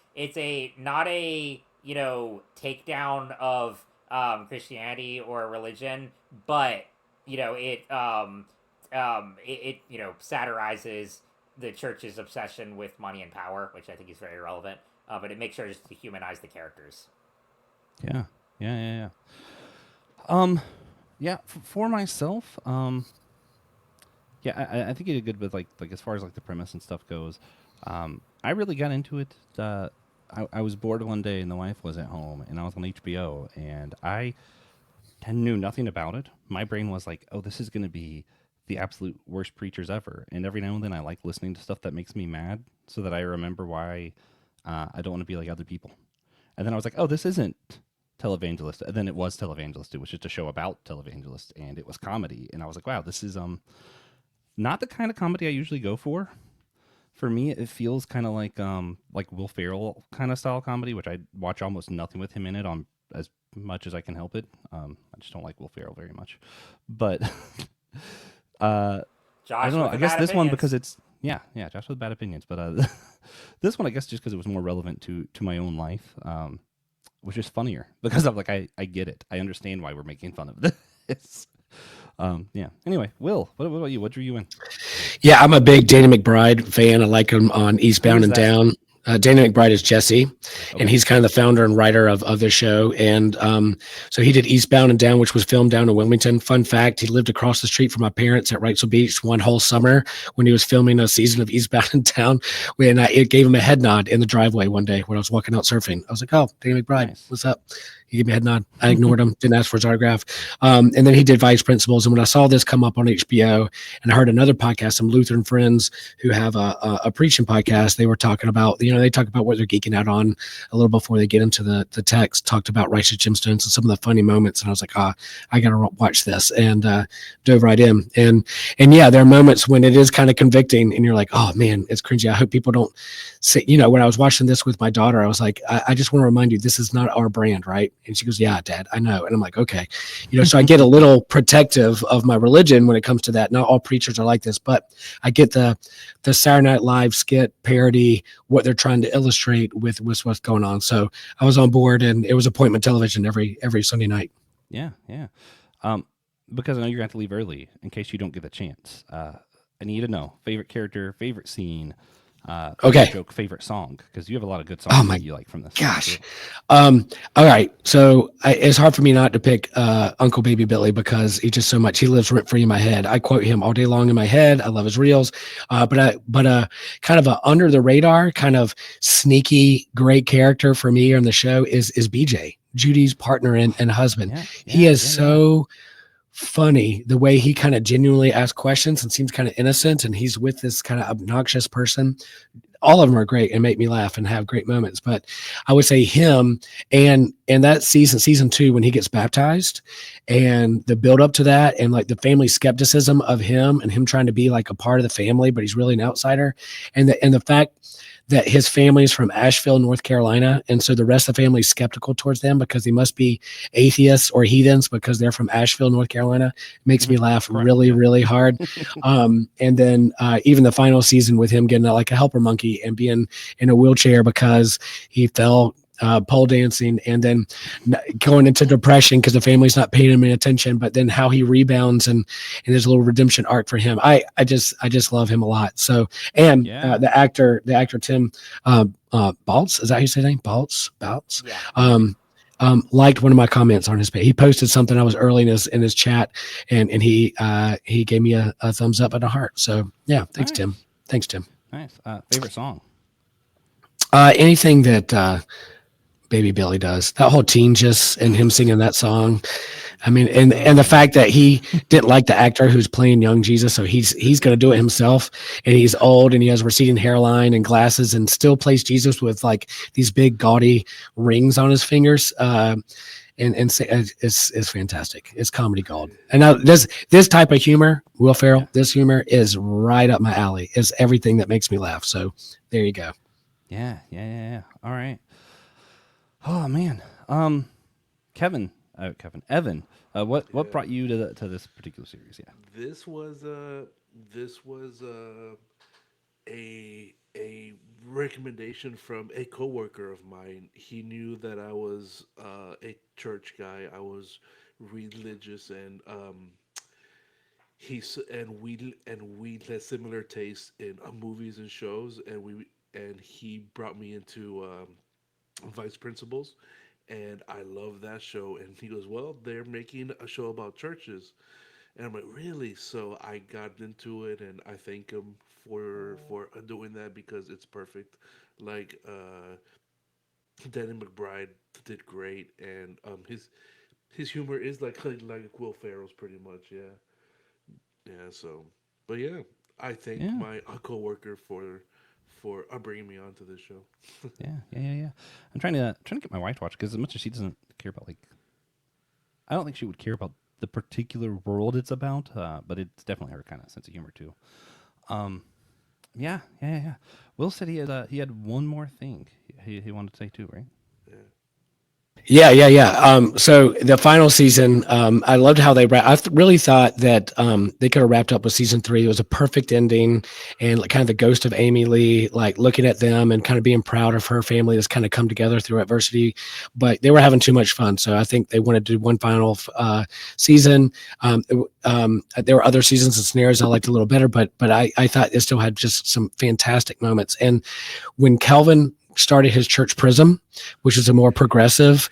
Speaker 4: not a takedown of Christianity or religion, but it satirizes the church's obsession with money and power, which I think is very relevant. But it makes sure just to humanize the characters.
Speaker 1: Yeah. For myself, I think you did good with like as far as the premise and stuff goes. I really got into it. I was bored one day and the wife was at home and I was on HBO and I knew nothing about it. My brain was like, oh, this is going to be the absolute worst preachers ever. And every now and then I like listening to stuff that makes me mad so that I remember why I don't want to be like other people. And then I was like, oh, this isn't televangelist. And then it was televangelist. It was just a show about televangelists and it was comedy. And I was like, wow, this is not the kind of comedy I usually go for. For me, it feels kind of like Will Ferrell kind of style comedy, which I watch almost nothing with him in it on as much as I can help it. I just don't like Will Ferrell very much. But
Speaker 4: Josh,
Speaker 1: I don't know. I guess this
Speaker 4: opinions.
Speaker 1: one because it's Josh with bad opinions. But this one, I guess, just because it was more relevant to my own life, was just funnier because I'm like I get it. I understand why we're making fun of this. Anyway, Will, what about you? What drew you in?
Speaker 3: Yeah, I'm a big Danny McBride fan. I like him on Eastbound and Down. Danny McBride is Jesse, and he's kind of the founder and writer of the show. And so he did Eastbound and Down, which was filmed down in Wilmington. Fun fact, he lived across the street from my parents at Wrightsville Beach one whole summer when he was filming a season of Eastbound and Down. When it gave him a head nod in the driveway one day when I was walking out surfing. I was like, oh, Danny McBride, nice. What's up? He gave me a head nod. I ignored him, didn't ask for his autograph. And then he did Vice Principals. And when I saw this come up on HBO and I heard another podcast, some Lutheran friends who have a preaching podcast, they were talking about, they talk about what they're geeking out on a little before they get into the text, talked about Righteous Gemstones and some of the funny moments. And I was like, I got to watch this, and dove right in. And yeah, there are moments when it is kind of convicting and you're like, oh man, it's cringy. I hope people don't say, when I was watching this with my daughter, I was like, I just want to remind you, this is not our brand, right? And she goes, yeah, Dad, I know. And I'm like, okay. So I get a little protective of my religion when it comes to that. Not all preachers are like this, but I get the Saturday Night Live skit parody, what they're trying to illustrate with what's going on. So I was on board, and it was appointment television every Sunday night.
Speaker 1: Yeah. Because I know you're going to have to leave early in case you don't get the chance. I need to know favorite character, favorite scene,
Speaker 3: Okay.
Speaker 1: joke favorite song, because you have a lot of good
Speaker 3: Oh
Speaker 1: songs
Speaker 3: my
Speaker 1: that you like from this.
Speaker 3: gosh. All right. So it's hard for me not to pick Uncle Baby Billy because he just so much. He lives rent free in my head. I quote him all day long in my head. I love his reels. But kind of a under the radar, kind of sneaky, great character for me on the show is BJ, Judy's partner and husband. He is so funny the way he kind of genuinely asks questions and seems kind of innocent, and he's with this kind of obnoxious person. All of them are great and make me laugh and have great moments. But I would say him and that season 2, when he gets baptized and the build up to that, and like the family skepticism of him and him trying to be like a part of the family, but he's really an outsider. And the fact that his family is from Asheville, North Carolina. And so the rest of the family is skeptical towards them because they must be atheists or heathens because they're from Asheville, North Carolina. It makes me laugh really, really hard. And then even the final season with him getting like a helper monkey and being in a wheelchair because he fell pole dancing, and then going into depression because the family's not paying him any attention, but then how he rebounds and there's a little redemption arc for him. I just love him a lot. So, and the actor Tim Baltz, is that how you say his name? Baltz.
Speaker 4: Yeah.
Speaker 3: Liked one of my comments on his page. He posted something I was early in his chat, and he gave me a thumbs up and a heart. So yeah, thanks,
Speaker 1: Nice.
Speaker 3: Tim. Thanks, Tim.
Speaker 1: Nice. Favorite song?
Speaker 3: Anything that Baby Billy does, that whole teen just and him singing that song. I mean, and the fact that he didn't like the actor who's playing young Jesus, so he's going to do it himself, and he's old and he has receding hairline and glasses and still plays Jesus with like these big gaudy rings on his fingers. And it's fantastic. It's comedy gold. And now this type of humor, Will Ferrell, this humor is right up my alley. It's everything that makes me laugh. So there you go.
Speaker 1: Yeah. All right. Oh man, Evan, what brought you to this particular series? Yeah,
Speaker 2: This was a recommendation from a coworker of mine. He knew that I was a church guy. I was religious, and we had similar tastes in movies and shows, and he brought me into Vice Principals, and I love that show. And he goes, "Well, they're making a show about churches," and I'm like, "Really?" So I got into it, and I thank him for doing that because it's perfect. Like Danny McBride did great, and his humor is like Will Ferrell's pretty much, yeah, yeah. So, but yeah, I thank
Speaker 1: yeah,
Speaker 2: my coworker for bringing me onto this show.
Speaker 1: yeah. I'm trying to get my wife to watch, because as much as she doesn't care about, like, I don't think she would care about the particular world it's about, but it's definitely her kind of sense of humor too. Yeah. Will said he had one more thing he wanted to say too, right?
Speaker 3: Yeah. So the final season, I loved how they really thought that they could have wrapped up with season 3. It was a perfect ending, and like kind of the ghost of Amy Lee, like looking at them and kind of being proud of her family that's kind of come together through adversity. But they were having too much fun, so I think they wanted to do one final season. There were other seasons and scenarios I liked a little better, but I thought it still had just some fantastic moments. And when Calvin started his church Prism, which is a more progressive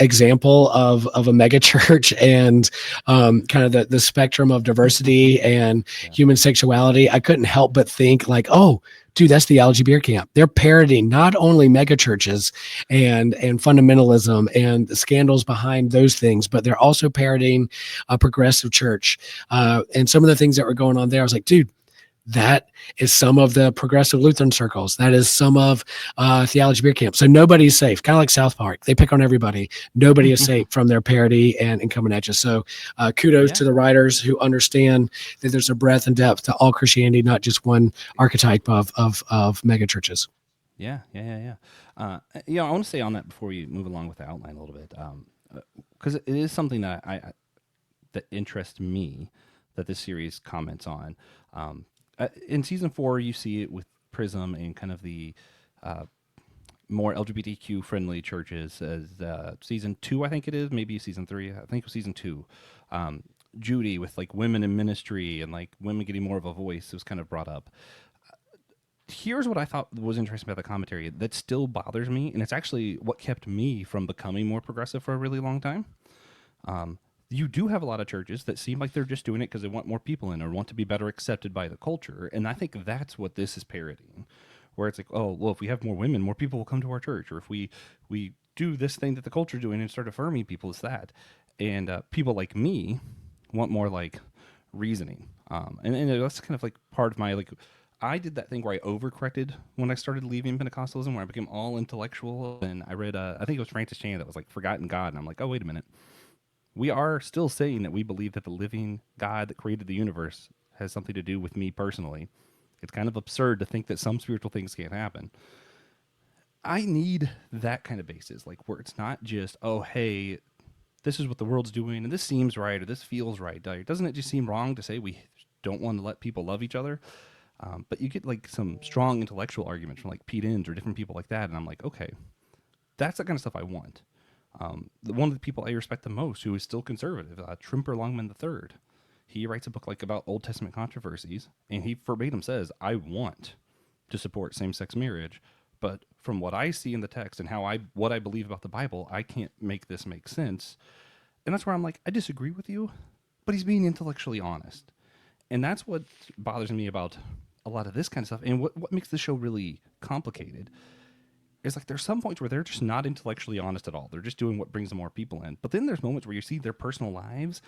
Speaker 3: example of a megachurch and kind of the spectrum of diversity and human sexuality, I couldn't help but think like, oh, dude, that's the Theology Beer Camp. They're parodying not only megachurches and fundamentalism and the scandals behind those things, but they're also parodying a progressive church. And some of the things that were going on there, I was like, dude, that is some of the progressive Lutheran circles. That is some of Theology Beer Camp. So nobody's safe. Kind of like South Park. They pick on everybody. Nobody is safe from their parody and coming at you. So kudos to the writers who understand that there's a breadth and depth to all Christianity, not just one archetype of mega churches.
Speaker 1: Yeah. I want to say on that before we move along with the outline a little bit, because it is something that that interests me, that this series comments on. In season 4, you see it with Prism and kind of the more LGBTQ friendly churches. As season 2, I think it is, maybe season 3. I think it was season 2. Judy with like women in ministry and like women getting more of a voice was kind of brought up. here's what I thought was interesting about the commentary that still bothers me, and it's actually what kept me from becoming more progressive for a really long time. You do have a lot of churches that seem like they're just doing it because they want more people in or want to be better accepted by the culture, and I think that's what this is parodying, where it's like, oh, well, if we have more women, more people will come to our church, or if we do this thing that the culture's doing and start affirming people, it's that, and people like me want more like reasoning, and that's kind of like part of my like. I did that thing where I overcorrected when I started leaving Pentecostalism, where I became all intellectual, and I read, I think it was Francis Chan that was like Forgotten God, and I'm like, oh, wait a minute. We are still saying that we believe that the living God that created the universe has something to do with me personally. It's kind of absurd to think that some spiritual things can't happen. I need that kind of basis, like where it's not just, oh, hey, this is what the world's doing, and this seems right, or this feels right. Doesn't it just seem wrong to say we don't want to let people love each other? But you get like some strong intellectual arguments from like Pete Inns or different people like that, and I'm like, okay, that's the kind of stuff I want. One of the people I respect the most, who is still conservative, Trimper Longman III, he writes a book like about Old Testament controversies, and he verbatim says, I want to support same-sex marriage, but from what I see in the text and what I believe about the Bible, I can't make this make sense. And that's where I'm like, I disagree with you, but he's being intellectually honest. And that's what bothers me about a lot of this kind of stuff. And what makes the show really complicated is like there's some points where they're just not intellectually honest at all. They're just doing what brings them more people in. But then there's moments where you see their personal lives,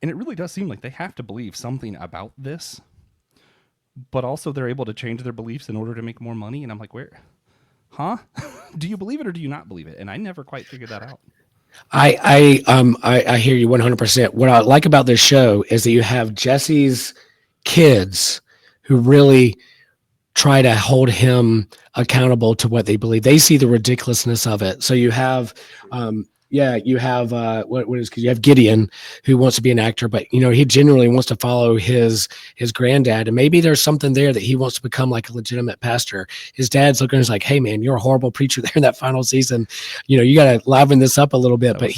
Speaker 1: and it really does seem like they have to believe something about this, but also they're able to change their beliefs in order to make more money. And I'm like, where? Huh? Do you believe it or do you not believe it? And I never quite figured that out.
Speaker 3: I hear you 100%. What I like about this show is that you have Jesse's kids who really try to hold him accountable to what they believe. They see the ridiculousness of it. So you have, you have because you have Gideon who wants to be an actor, but he genuinely wants to follow his granddad, and maybe there's something there that he wants to become like a legitimate pastor. His dad's looking, he's like, "Hey man, you're a horrible preacher there in that final season. You got to liven this up a little bit." But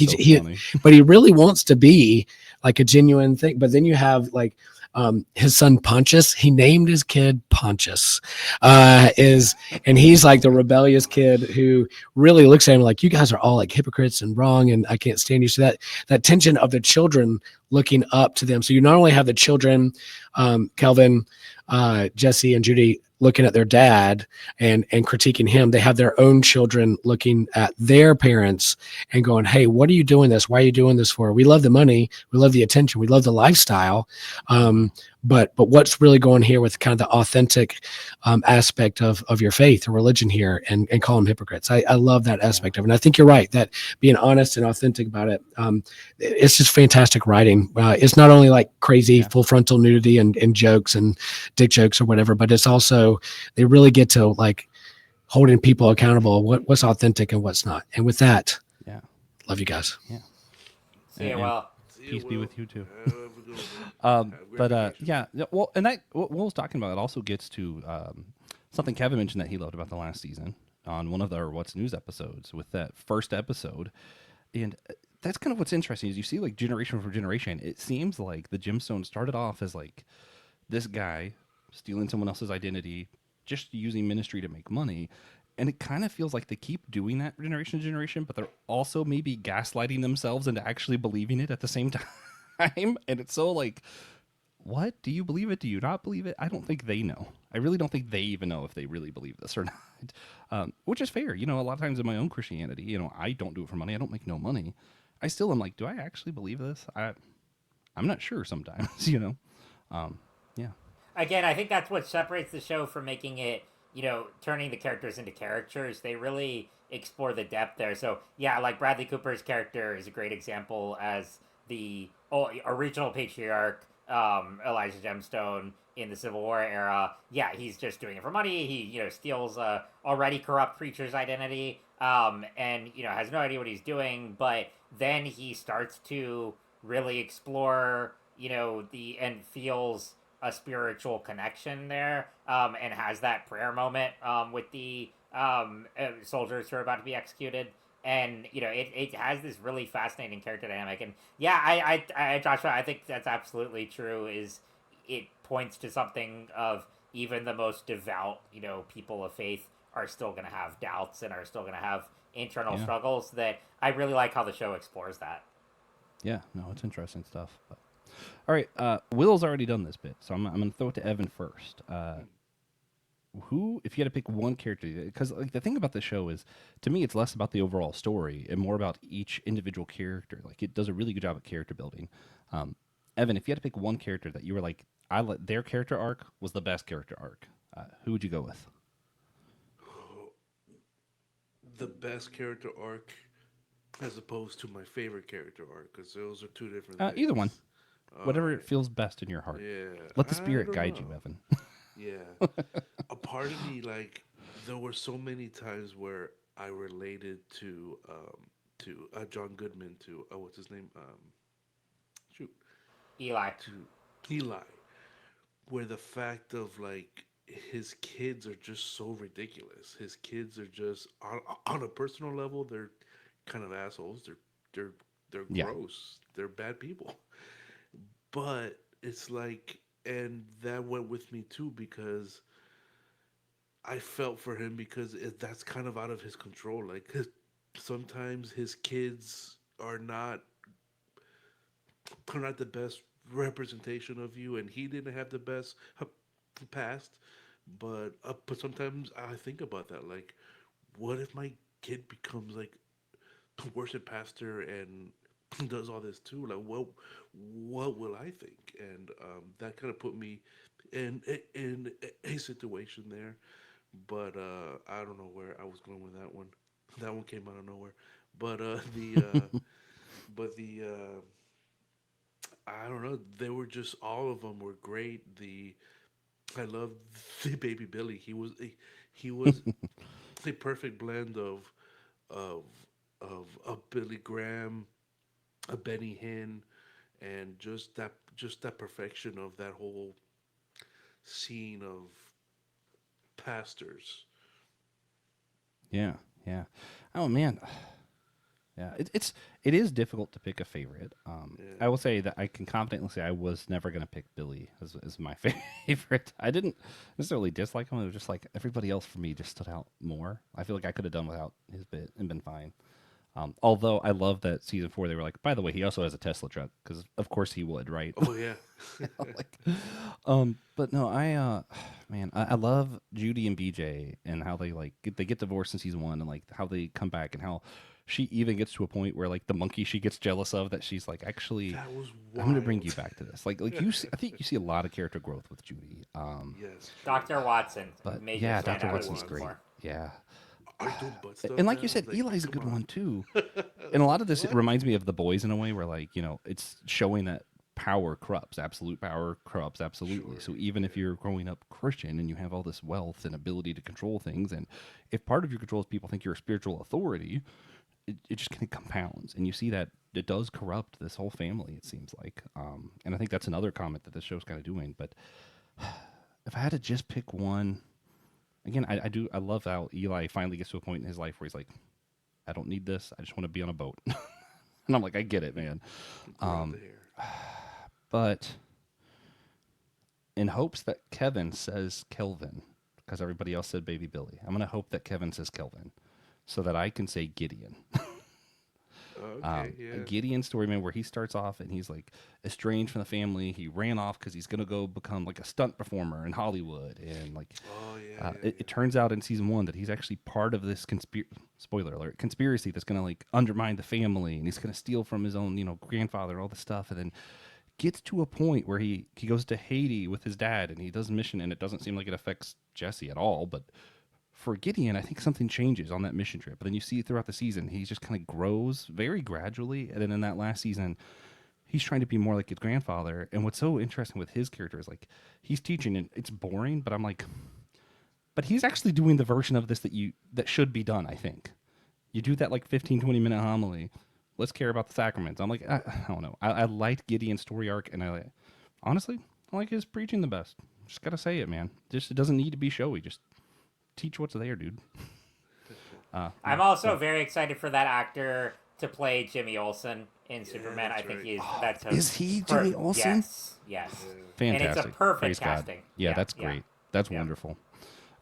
Speaker 3: but he really wants to be like a genuine thing. But then you have like. His son Pontius, he named his kid Pontius, and he's like the rebellious kid who really looks at him like, you guys are all like hypocrites and wrong, and I can't stand you. So that tension of the children looking up to them. So you not only have the children, Kelvin, Jesse, and Judy looking at their dad and critiquing him. They have their own children looking at their parents and going, hey, what are you doing this? Why are you doing this for? We love the money. We love the attention. We love the lifestyle. But what's really going here with kind of the authentic aspect of your faith or religion here and call them hypocrites. I love that aspect of it. And I think you're right that being honest and authentic about it, it's just fantastic writing. It's not only like crazy full frontal nudity and jokes and dick jokes or whatever, but it's also, they really get to like holding people accountable, what's authentic and what's not. And with that, love you guys.
Speaker 1: Yeah.
Speaker 4: See you well.
Speaker 1: Peace be with you too.
Speaker 2: Well,
Speaker 1: and that what Will was talking about, it also gets to something Kevin mentioned that he loved about the last season on one of our What's News episodes with that first episode. And that's kind of what's interesting is you see like generation for generation, it seems like the Gemstone started off as like this guy stealing someone else's identity, just using ministry to make money. And it kind of feels like they keep doing that generation to generation, but they're also maybe gaslighting themselves into actually believing it at the same time. And it's so like, what? Do you believe it? Do you not believe it? I don't think they know. I really don't think they even know if they really believe this or not, which is fair. A lot of times in my own Christianity, I don't do it for money. I don't make no money. I still am like, do I actually believe this? I'm not sure sometimes, yeah.
Speaker 4: Again, I think that's what separates the show from making it, turning the characters into caricatures. They really explore the depth there. So, yeah, like Bradley Cooper's character is a great example as the original patriarch, Elijah Gemstone in the Civil War era. Yeah, he's just doing it for money. He, steals a already corrupt preacher's identity, and, has no idea what he's doing. But then he starts to really explore, and feels a spiritual connection there, and has that prayer moment with the soldiers who are about to be executed. And, it has this really fascinating character dynamic. And, yeah, I Joshua, I think that's absolutely true, is it points to something of even the most devout, people of faith are still going to have doubts and are still going to have internal
Speaker 1: Yeah.
Speaker 4: struggles. That I really like how the show explores that.
Speaker 1: Yeah, no, it's interesting stuff. But. All right, Will's already done this bit, so I'm going to throw it to Evan first. Who, if you had to pick one character, because like the thing about the show is, to me, it's less about the overall story and more about each individual character. Like it does a really good job at character building. Evan, if you had to pick one character that you were like, their character arc was the best character arc, who would you go with?
Speaker 2: The best character arc, as opposed to my favorite character arc, because those are two different things.
Speaker 1: Either one, whatever
Speaker 2: Alright.
Speaker 1: feels best in your heart.
Speaker 2: Yeah.
Speaker 1: Let the
Speaker 2: I
Speaker 1: spirit
Speaker 2: don't
Speaker 1: guide you,
Speaker 2: know.
Speaker 1: Evan.
Speaker 2: Yeah. A part of me, like, there were so many times where I related to John Goodman, to what's his name, shoot,
Speaker 4: Eli.
Speaker 2: to Eli, where the fact of like his kids are just so ridiculous. His kids are just on a personal level, they're kind of assholes. They're
Speaker 1: Yeah.
Speaker 2: gross. They're bad people. But it's like, and that went with me too, because I felt for him, because that's kind of out of his control. Like sometimes his kids are not the best representation of you, and he didn't have the best past. But sometimes I think about that, like, what if my kid becomes like a worship pastor and does all this too? Like, what will I think? And that kind of put me in a situation there. But I don't know where I was going with that one. That one came out of nowhere. But the I don't know. They were just, all of them were great. I love the baby Billy. He was a perfect blend of a Billy Graham, a Benny Hinn, and just that perfection of that whole scene of pastors.
Speaker 1: Yeah, yeah. Oh man, yeah. It is difficult to pick a favorite. I
Speaker 2: Yeah.
Speaker 1: will say that I can confidently say I was never gonna pick Billy as my favorite. I didn't necessarily dislike him. It was just like everybody else for me just stood out more. I feel like I could have done without his bit and been fine. Although I love that season 4 they were like, by the way, he also has a Tesla truck because of course he would, right?
Speaker 2: Oh yeah.
Speaker 1: like, but no, man, I love Judy and BJ and how they like they get divorced in season 1 and like how they come back and how she even gets to a point where like the monkey she gets jealous of that she's like, actually,
Speaker 2: That was
Speaker 1: I'm gonna bring
Speaker 2: wild.
Speaker 1: you back to this. Like you see, I think you see a lot of character growth with Judy.
Speaker 2: Yes.
Speaker 4: Dr. Watson,
Speaker 1: But
Speaker 4: major
Speaker 1: yeah,
Speaker 4: standout
Speaker 1: Dr.
Speaker 4: of
Speaker 1: Watson's
Speaker 4: season
Speaker 1: great.
Speaker 4: 4.
Speaker 1: Yeah.
Speaker 2: Are you doing butt stuff
Speaker 1: And like
Speaker 2: now?
Speaker 1: you said,
Speaker 2: Like,
Speaker 1: Eli's a
Speaker 2: come
Speaker 1: good
Speaker 2: on.
Speaker 1: one too. And a lot of this it
Speaker 2: What?
Speaker 1: reminds me of The Boys in a way where like, it's showing that power corrupts. Absolute power corrupts absolutely.
Speaker 2: Sure.
Speaker 1: So even if you're growing up Christian and you have all this wealth and ability to control things, and if part of your control is people think you're a spiritual authority, it just kind of compounds. And you see that it does corrupt this whole family, it seems like. And I think that's another comment that this show's kind of doing. But if I had to just pick one, again, I love how Eli finally gets to a point in his life where he's like, I don't need this. I just want to be on a boat. And I'm like, I get it, man.
Speaker 2: Grow out the hair.
Speaker 1: But in hopes that Kevin says Kelvin, because everybody else said Baby Billy, I'm going to hope that Kevin says Kelvin so that I can say Gideon.
Speaker 2: Okay, yeah.
Speaker 1: Gideon's story, man, where he starts off and he's like estranged from the family. He ran off because he's going to go become like a stunt performer in Hollywood. And like,
Speaker 2: Oh yeah.
Speaker 1: it turns out in season 1 that he's actually part of this spoiler alert conspiracy that's going to like undermine the family, and he's going to steal from his own grandfather and all this stuff, and then gets to a point where he goes to Haiti with his dad and he does mission, and it doesn't seem like it affects Jesse at all, but for Gideon I think something changes on that mission trip. But then you see throughout the season he just kind of grows very gradually, and then in that last season he's trying to be more like his grandfather. And what's so interesting with his character is like he's teaching and it's boring, but I'm like, but he's actually doing the version of this that should be done. I think you do that like 15-20 minute homily. Let's care about the sacraments. I'm like, I don't know. I liked Gideon's story arc, and honestly, I like his preaching the best. Just gotta say it, man. Just it doesn't need to be showy. Just teach what's there, dude.
Speaker 4: I'm also very excited for that actor to play Jimmy Olsen in Superman. I
Speaker 2: that's
Speaker 4: think
Speaker 2: right.
Speaker 4: that's a
Speaker 1: Is he Jimmy Olsen?
Speaker 4: Yes.
Speaker 2: Yeah.
Speaker 1: Fantastic.
Speaker 4: And it's a perfect
Speaker 1: Praise God.
Speaker 4: casting.
Speaker 1: Yeah, that's great. That's
Speaker 4: Yeah.
Speaker 1: wonderful.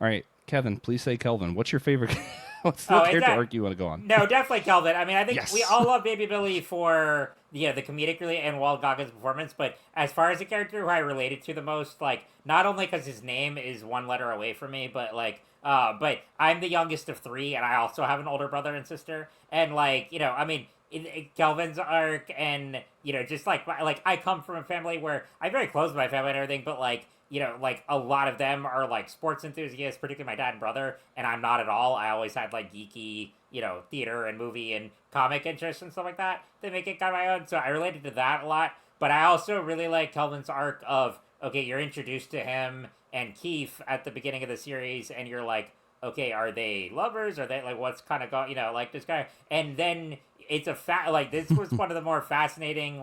Speaker 1: All right, Kevin, please say Kelvin. What's your favorite? What's the
Speaker 4: Oh, is
Speaker 1: character
Speaker 4: that-
Speaker 1: arc you want to go on?
Speaker 4: No, definitely Kelvin. I mean, I think
Speaker 1: Yes.
Speaker 4: we all love Baby Billy for the comedic really and Walt Goggins' performance. But as far as the character who I related to the most, like not only because his name is one letter away from me, but but I'm the youngest of three, and I also have an older brother and sister, and I mean. Kelvin's arc, and just like I come from a family where I'm very close to my family and everything, but like a lot of them are like sports enthusiasts, particularly my dad and brother, and I'm not at all. I always had like geeky, theater and movie and comic interests and stuff like that make it kind of my own. So I related to that a lot. But I also really like Kelvin's arc of, okay, you're introduced to him and Keith at the beginning of the series, and you're like, okay, are they lovers? Are they like what's kind of going, like this guy? And then it's this was one of the more fascinating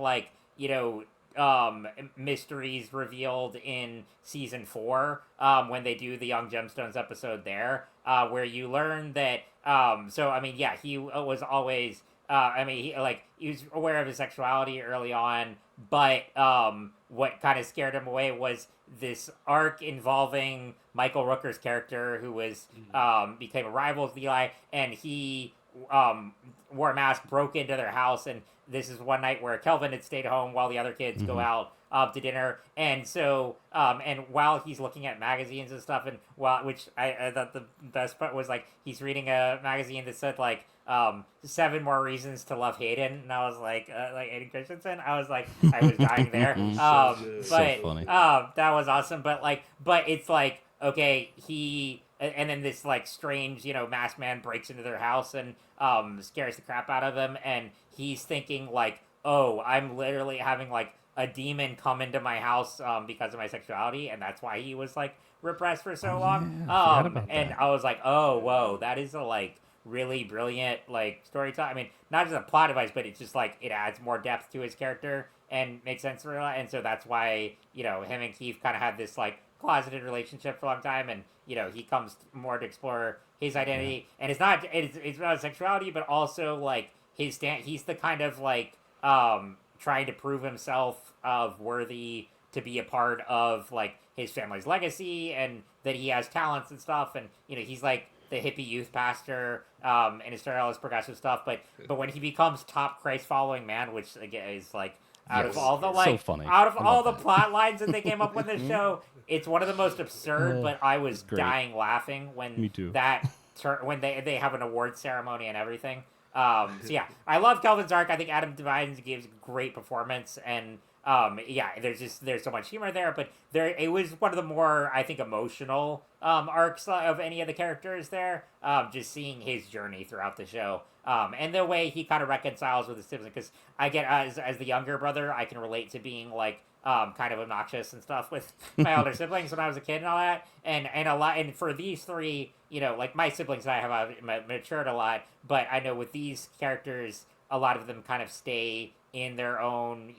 Speaker 4: mysteries revealed in season 4 when they do the Young Gemstones episode there, where you learn that so I mean yeah, he was always he was aware of his sexuality early on, but what kind of scared him away was this arc involving Michael Rooker's character, who was became a rival of Eli, and he wore a mask, broke into their house, and this is one night where Kelvin had stayed home while the other kids go out to dinner, and so and while he's looking at magazines and stuff, and which I thought the best part was like he's reading a magazine that said 7 more reasons to love Hayden, and I was like Hayden Christensen, I was dying there.
Speaker 2: good.
Speaker 1: So funny.
Speaker 4: That was awesome, but it's like, okay, and then this strange masked man breaks into their house and scares the crap out of them, and he's thinking oh, I'm literally having a demon come into my house because of my sexuality, and that's why he was repressed for so long.
Speaker 1: I forgot about
Speaker 4: and
Speaker 1: that.
Speaker 4: I was like, oh, whoa, that is a really brilliant storytelling. I mean, not just a plot device, but it's just it adds more depth to his character and makes sense for it. And so that's why him and Keith kind of had this closeted relationship for a long time, and he comes more to explore his identity, and it's not sexuality, but also his stand. He's the kind of trying to prove himself of worthy to be a part of his family's legacy, and that he has talents and stuff, and he's the hippie youth pastor, and he started all this progressive stuff, but when he becomes top Christ following man, which again is out of all the
Speaker 1: so funny.
Speaker 4: out of
Speaker 1: I
Speaker 4: all
Speaker 1: love
Speaker 4: the
Speaker 1: that.
Speaker 4: plot lines that they came up with in the show, it's one of the most absurd, but I was
Speaker 1: great.
Speaker 4: dying laughing when
Speaker 1: Me too.
Speaker 4: when they have an award ceremony and everything. So yeah, I love Kelvin's arc. I think Adam Devine gives a great performance, and yeah, there's so much humor there, but it was one of the more, I think, emotional arcs of any of the characters there. Just seeing his journey throughout the show, and the way he kind of reconciles with his siblings, because I get as the younger brother, I can relate to being kind of obnoxious and stuff with my older siblings when I was a kid and all that, and for these three, my siblings and I have matured a lot, but I know with these characters, a lot of them kind of stay in their own,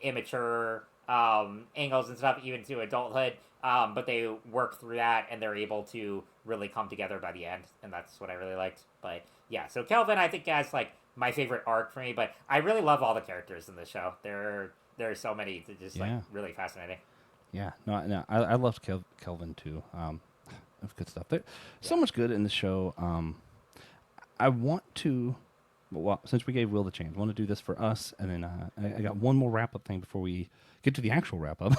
Speaker 4: immature angles and stuff, even to adulthood. But they work through that, and they're able to really come together by the end, and that's what I really liked. But yeah, so Kelvin, I think, has my favorite arc for me, but I really love all the characters in the show. There are so many that just really fascinating.
Speaker 1: Yeah, no, I loved Kelvin too. That's good stuff. There, so much good in the show. I want to, well, since we gave Will the chance, I want to do this for us, and then I got one more wrap up thing before we get to the actual wrap up.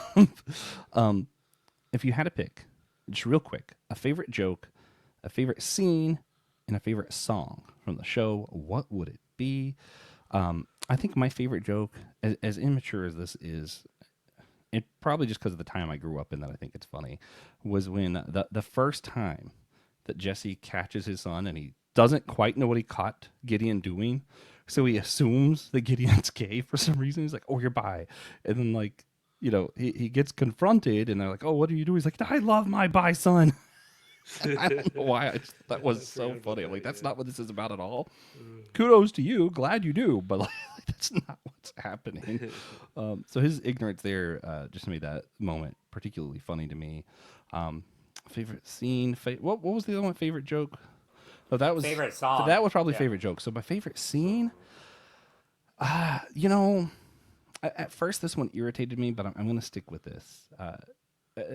Speaker 1: If you had to pick, just real quick, a favorite joke, a favorite scene, and a favorite song from the show, what would it be? I think my favorite joke, as immature as this is, it probably just because of the time I grew up in that I think it's funny, was when the first time that Jesse catches his son and he doesn't quite know what he caught Gideon doing, so he assumes that Gideon's gay for some reason. He's like, "Oh, you're bi," and then he gets confronted, and they're like, "Oh, what are you doing?" He's like, "I love my bi son." I don't know why that was so funny. I'm like, that's not what this is about at all. Kudos to you, glad you do, but that's not what's happening. So his ignorance there just made that moment particularly funny to me. Favorite scene, what was the other one? Favorite joke? Oh, that was
Speaker 4: Favorite song.
Speaker 1: That was probably
Speaker 4: Yeah.
Speaker 1: favorite joke. So my favorite scene, at first this one irritated me, but I'm going to stick with this.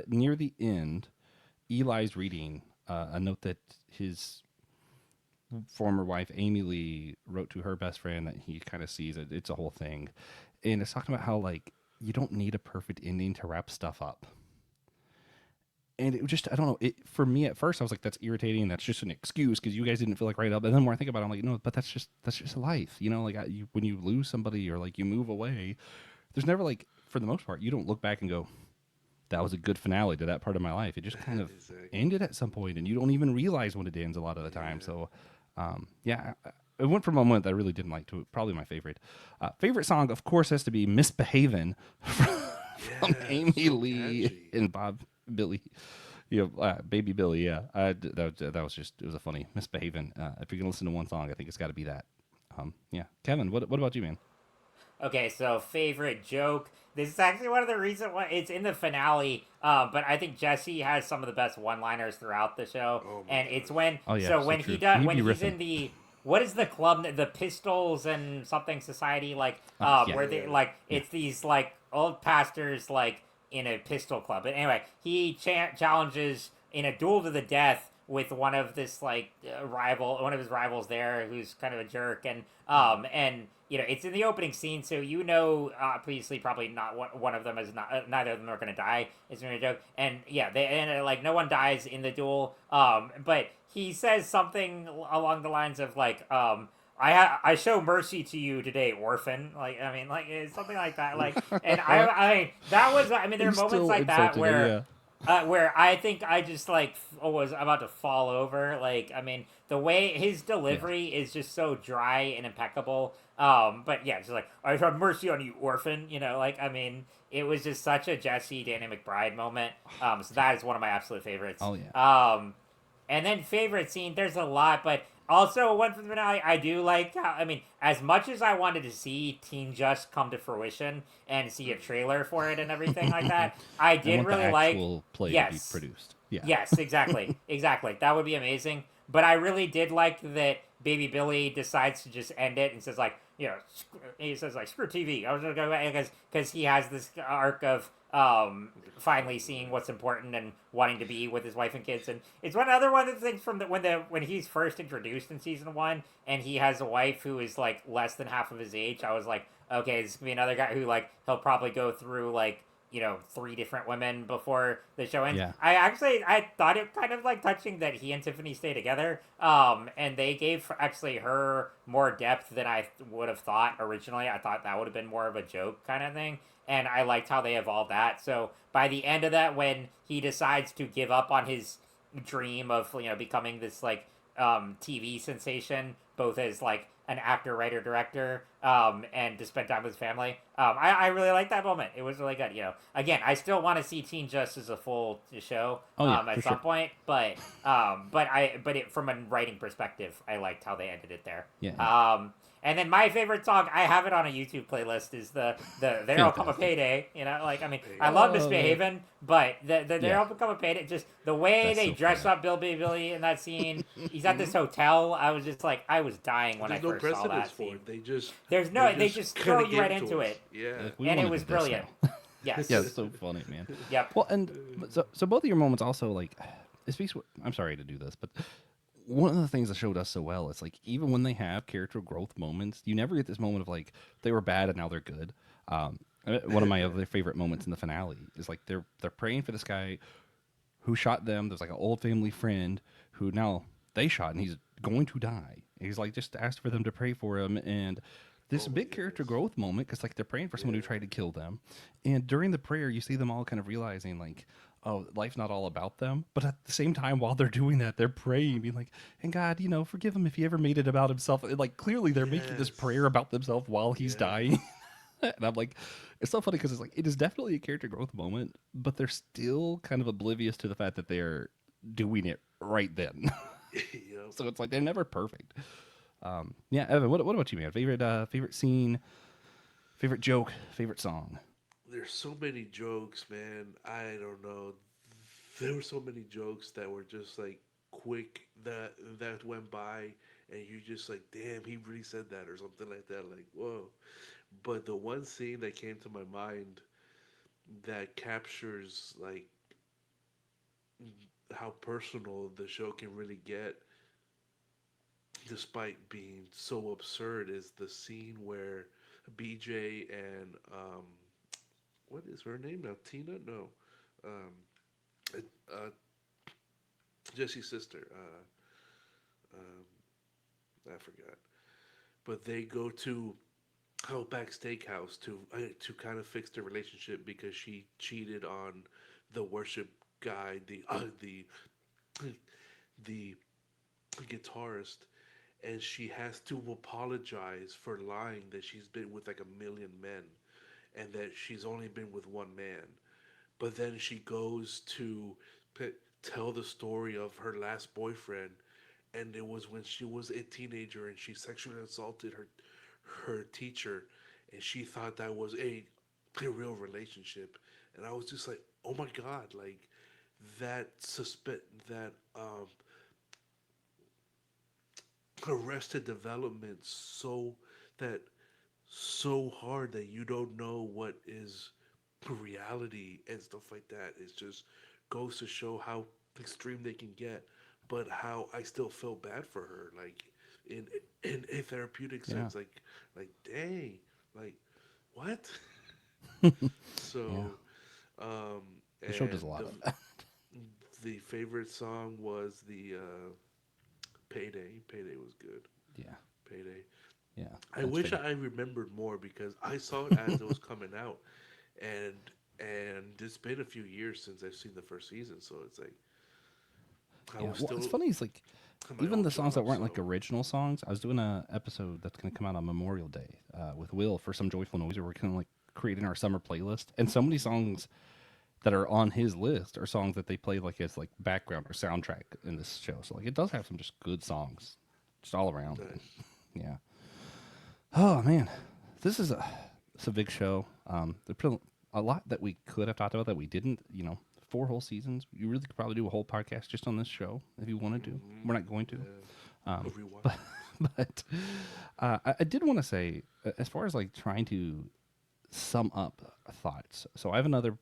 Speaker 1: near the end, Eli's reading a note that his former wife Amy Lee wrote to her best friend that he kind of sees it. It's a whole thing, and it's talking about how like you don't need a perfect ending to wrap stuff up. And it was just I don't know. It for me at first I was like that's irritating. That's just an excuse because you guys didn't feel like right up. And then the more I think about it, I'm like no, but that's just life. You know, like when you lose somebody or like you move away, there's never like for the most part you don't look back and go that was a good finale to that part of my life. It just kind of
Speaker 2: Exactly.
Speaker 1: ended at some point, and you don't even realize when it ends a lot of the time. So, yeah, it went from a moment that I really didn't like to probably my favorite. Favorite song, of course, has to be "Misbehavin'" from
Speaker 2: Yeah,
Speaker 1: Amy
Speaker 2: so
Speaker 1: Lee
Speaker 2: catchy.
Speaker 1: and Bob Billy. Baby Billy, yeah. That was just it was a funny "Misbehavin'." If you're gonna listen to one song, I think it's got to be that. Yeah, Kevin, what about you, man?
Speaker 4: Okay, so favorite joke. This is actually one of the reasons why it's in the finale. But I think Jesse has some of the best one-liners throughout the show,
Speaker 2: Oh my
Speaker 4: and it's
Speaker 2: gosh.
Speaker 4: when
Speaker 1: Oh yeah,
Speaker 4: so
Speaker 1: so
Speaker 4: when he
Speaker 1: true.
Speaker 4: does
Speaker 1: He
Speaker 4: when
Speaker 1: be
Speaker 4: he's
Speaker 1: riffing.
Speaker 4: in the what is the club the Pistols and something society
Speaker 1: Yeah,
Speaker 4: where they
Speaker 2: Yeah.
Speaker 4: like
Speaker 1: yeah,
Speaker 4: it's these like old pastors like in a pistol club. But anyway, he challenges in a duel to the death with one of this one of his rivals there who's kind of a jerk and you know it's in the opening scene so you know obviously probably not one of them is not neither of them are going to die it's going to joke and yeah they and like no one dies in the duel but he says something along the lines of I show mercy to you today, orphan. Like I mean, like it's something like that. Like, and I that was I mean, there are
Speaker 1: he's
Speaker 4: moments
Speaker 1: still
Speaker 4: like that
Speaker 1: insulting him. Yeah,
Speaker 4: where I think I just like was about to fall over. Like, I mean, the way his
Speaker 1: yeah.
Speaker 4: delivery is just so dry and impeccable. But yeah, just like I have mercy on you, orphan. You know, like I mean, it was just such a Jesse Danny McBride moment. So that is one of my absolute favorites.
Speaker 1: Oh yeah.
Speaker 4: And then favorite scene, there's a lot, but also one from the finale, I do like. I mean, as much as I wanted to see Teen Just come to fruition and see a trailer for it and everything like that, I
Speaker 1: I
Speaker 4: did
Speaker 1: want the
Speaker 4: really like.
Speaker 1: actual play to be
Speaker 4: Yes,
Speaker 1: produced. Yeah.
Speaker 4: yes, exactly, exactly. That would be amazing. But I really did like that Baby Billy decides to just end it and says like, you know, he says like screw TV. I was gonna go back because he has this arc of finally seeing what's important and wanting to be with his wife and kids. And it's one of the things from when he's first introduced in season 1 and he has a wife who is like less than half of his age. I was like, okay, this is gonna be another guy who like he'll probably go through like you know 3 different women before the show ends.
Speaker 1: Yeah.
Speaker 4: I thought it kind of like touching that he and Tiffany stay together. And they gave actually her more depth than I would have thought originally. I thought that would have been more of a joke kind of thing. And I liked how they evolved that. So by the end of that, when he decides to give up on his dream of you know becoming this like TV sensation, both as like an actor, writer, director, and to spend time with his family. I really like that moment. It was really good. You know, again, I still want to see Teen Just as a full show
Speaker 1: Oh yeah, for
Speaker 4: at
Speaker 1: sure.
Speaker 4: some point, but it, from a writing perspective, I liked how they ended it there.
Speaker 1: Yeah.
Speaker 4: And then my favorite song, I have it on a YouTube playlist, is the There'll Come a
Speaker 1: Fantastic.
Speaker 4: Payday. You know, like I mean, I love
Speaker 1: Oh man.
Speaker 4: Misbehaving, but the
Speaker 1: Yeah.
Speaker 4: There'll Come a Payday, just the way
Speaker 1: That's
Speaker 4: they
Speaker 1: so
Speaker 4: dress
Speaker 1: funny.
Speaker 4: up Billy in that scene. He's at this hotel. I was just like, I was dying when I
Speaker 2: There's no
Speaker 4: first saw
Speaker 2: precedence
Speaker 4: that
Speaker 2: for
Speaker 4: scene.
Speaker 2: it. They just
Speaker 4: There's
Speaker 2: they
Speaker 4: no, they just
Speaker 2: kind
Speaker 4: throw
Speaker 2: of
Speaker 4: you
Speaker 2: gave
Speaker 4: right
Speaker 2: it to
Speaker 4: into
Speaker 2: us.
Speaker 4: it,
Speaker 2: Yeah.
Speaker 1: Like we
Speaker 4: and
Speaker 1: want
Speaker 4: it
Speaker 1: to
Speaker 4: was
Speaker 1: do this
Speaker 4: brilliant.
Speaker 1: now.
Speaker 4: Yes.
Speaker 1: Yeah, it's so funny, man.
Speaker 4: Yep.
Speaker 1: Well, and so both of your moments also like it speaks. I'm sorry to do this, but one of the things that showed us so well is like even when they have character growth moments, you never get this moment of like they were bad and now they're good. One of my other favorite moments in the finale is like they're praying for this guy who shot them. There's like an old family friend who now they shot and he's going to die. And he's like just asked for them to pray for him and this
Speaker 2: Oh my
Speaker 1: big character
Speaker 2: goodness.
Speaker 1: growth moment because like they're praying for someone who
Speaker 2: Yeah.
Speaker 1: tried to kill them, and during the prayer you see them all kind of realizing like, oh, life's not all about them. But at the same time, while they're doing that, they're praying, being like, and God, you know, forgive him if he ever made it about himself. And, like clearly they're making this prayer
Speaker 2: Yes.
Speaker 1: about themselves while he's
Speaker 2: Yeah.
Speaker 1: dying. And I'm like, it's so funny because it's like it is definitely a character growth moment, but they're still kind of oblivious to the fact that they're doing it right then.
Speaker 2: Yep.
Speaker 1: So it's like they're never perfect. Yeah, Evan, what about you, man? Favorite scene, favorite joke, favorite song.
Speaker 2: There's so many jokes, man. I don't know. There were so many jokes that were just like quick that went by, and you just like, damn, he really said that or something like that. Like, whoa. But the one scene that came to my mind that captures like how personal the show can really get, despite being so absurd, is the scene where BJ and what is her name now? Tina? No, um, uh, Jesse's sister. I forgot. But they go to Outback Steakhouse to kind of fix their relationship because she cheated on the worship guy, the guitarist, and she has to apologize for lying that she's been with like a million men and that she's only been with one man. But then she goes to tell the story of her last boyfriend, and it was when she was a teenager and she sexually assaulted her teacher, and she thought that was a real relationship. And I was just like, oh my god, like that suspect that arrested development that so hard that you don't know what is reality and stuff like that. It just goes to show how extreme they can get, but how I still feel bad for her, like in a therapeutic
Speaker 1: Yeah.
Speaker 2: sense, like dang, like what?
Speaker 1: Yeah.
Speaker 2: So, um,
Speaker 1: The show does
Speaker 2: and
Speaker 1: a lot of that.
Speaker 2: the favorite song was the Payday. Payday was good.
Speaker 1: Yeah.
Speaker 2: Payday.
Speaker 1: Yeah.
Speaker 2: I
Speaker 1: That's
Speaker 2: wish
Speaker 1: favorite.
Speaker 2: I remembered more because I saw it as it was coming out, and it's been a few years since I've seen the first season, so it's like I
Speaker 1: Yeah.
Speaker 2: was
Speaker 1: Well, it's
Speaker 2: still
Speaker 1: funny. Is like
Speaker 2: at my
Speaker 1: even
Speaker 2: old
Speaker 1: the songs that
Speaker 2: job.
Speaker 1: weren't like
Speaker 2: So
Speaker 1: original songs. I was doing a episode that's going to come out on Memorial Day with Will for Some Joyful Noise, where we're kind of like creating our summer playlist, and so many songs that are on his list are songs that they play like as like background or soundtrack in this show. So like it does have some just good songs, just all around.
Speaker 2: nice.
Speaker 1: Yeah. Oh man, this is a it's a big show. A lot that we could have talked about that we didn't. You know, 4 whole seasons. You really could probably do a whole podcast just on this show if you wanted to. We're not going to.
Speaker 2: Yeah. A
Speaker 1: Um,
Speaker 2: rewatch.
Speaker 1: but but I did want to say, as far as like trying to sum up thoughts. So I have another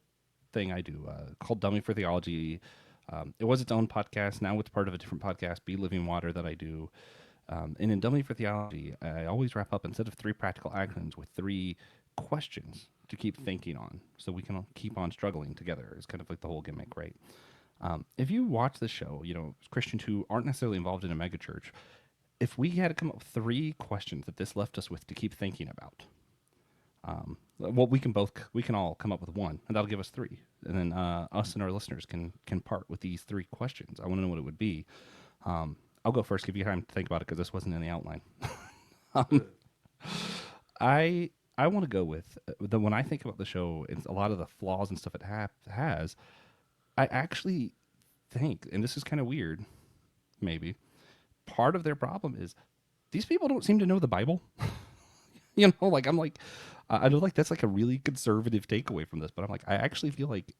Speaker 1: thing I do called Dummy for Theology. It was its own podcast. Now it's part of a different podcast, Be Living Water, that I do. And in Dummy for Theology, I always wrap up instead of 3 practical actions with 3 questions to keep thinking on, so we can keep on struggling together. It's kind of like the whole gimmick, right? If you watch the show, you know, Christians who aren't necessarily involved in a megachurch, if we had to come up with 3 questions that this left us with to keep thinking about, well, we can all come up with one, and that'll give us 3, and then us and our listeners can part with these 3 questions. I want to know what it would be. I'll go first, give you time to think about it because this wasn't in the outline. I want to go with when I think about the show and a lot of the flaws and stuff it has. I actually think, and this is kind of weird, maybe part of their problem is these people don't seem to know the Bible. You know, like I'm like, I know like that's like a really conservative takeaway from this, but I'm like, I actually feel like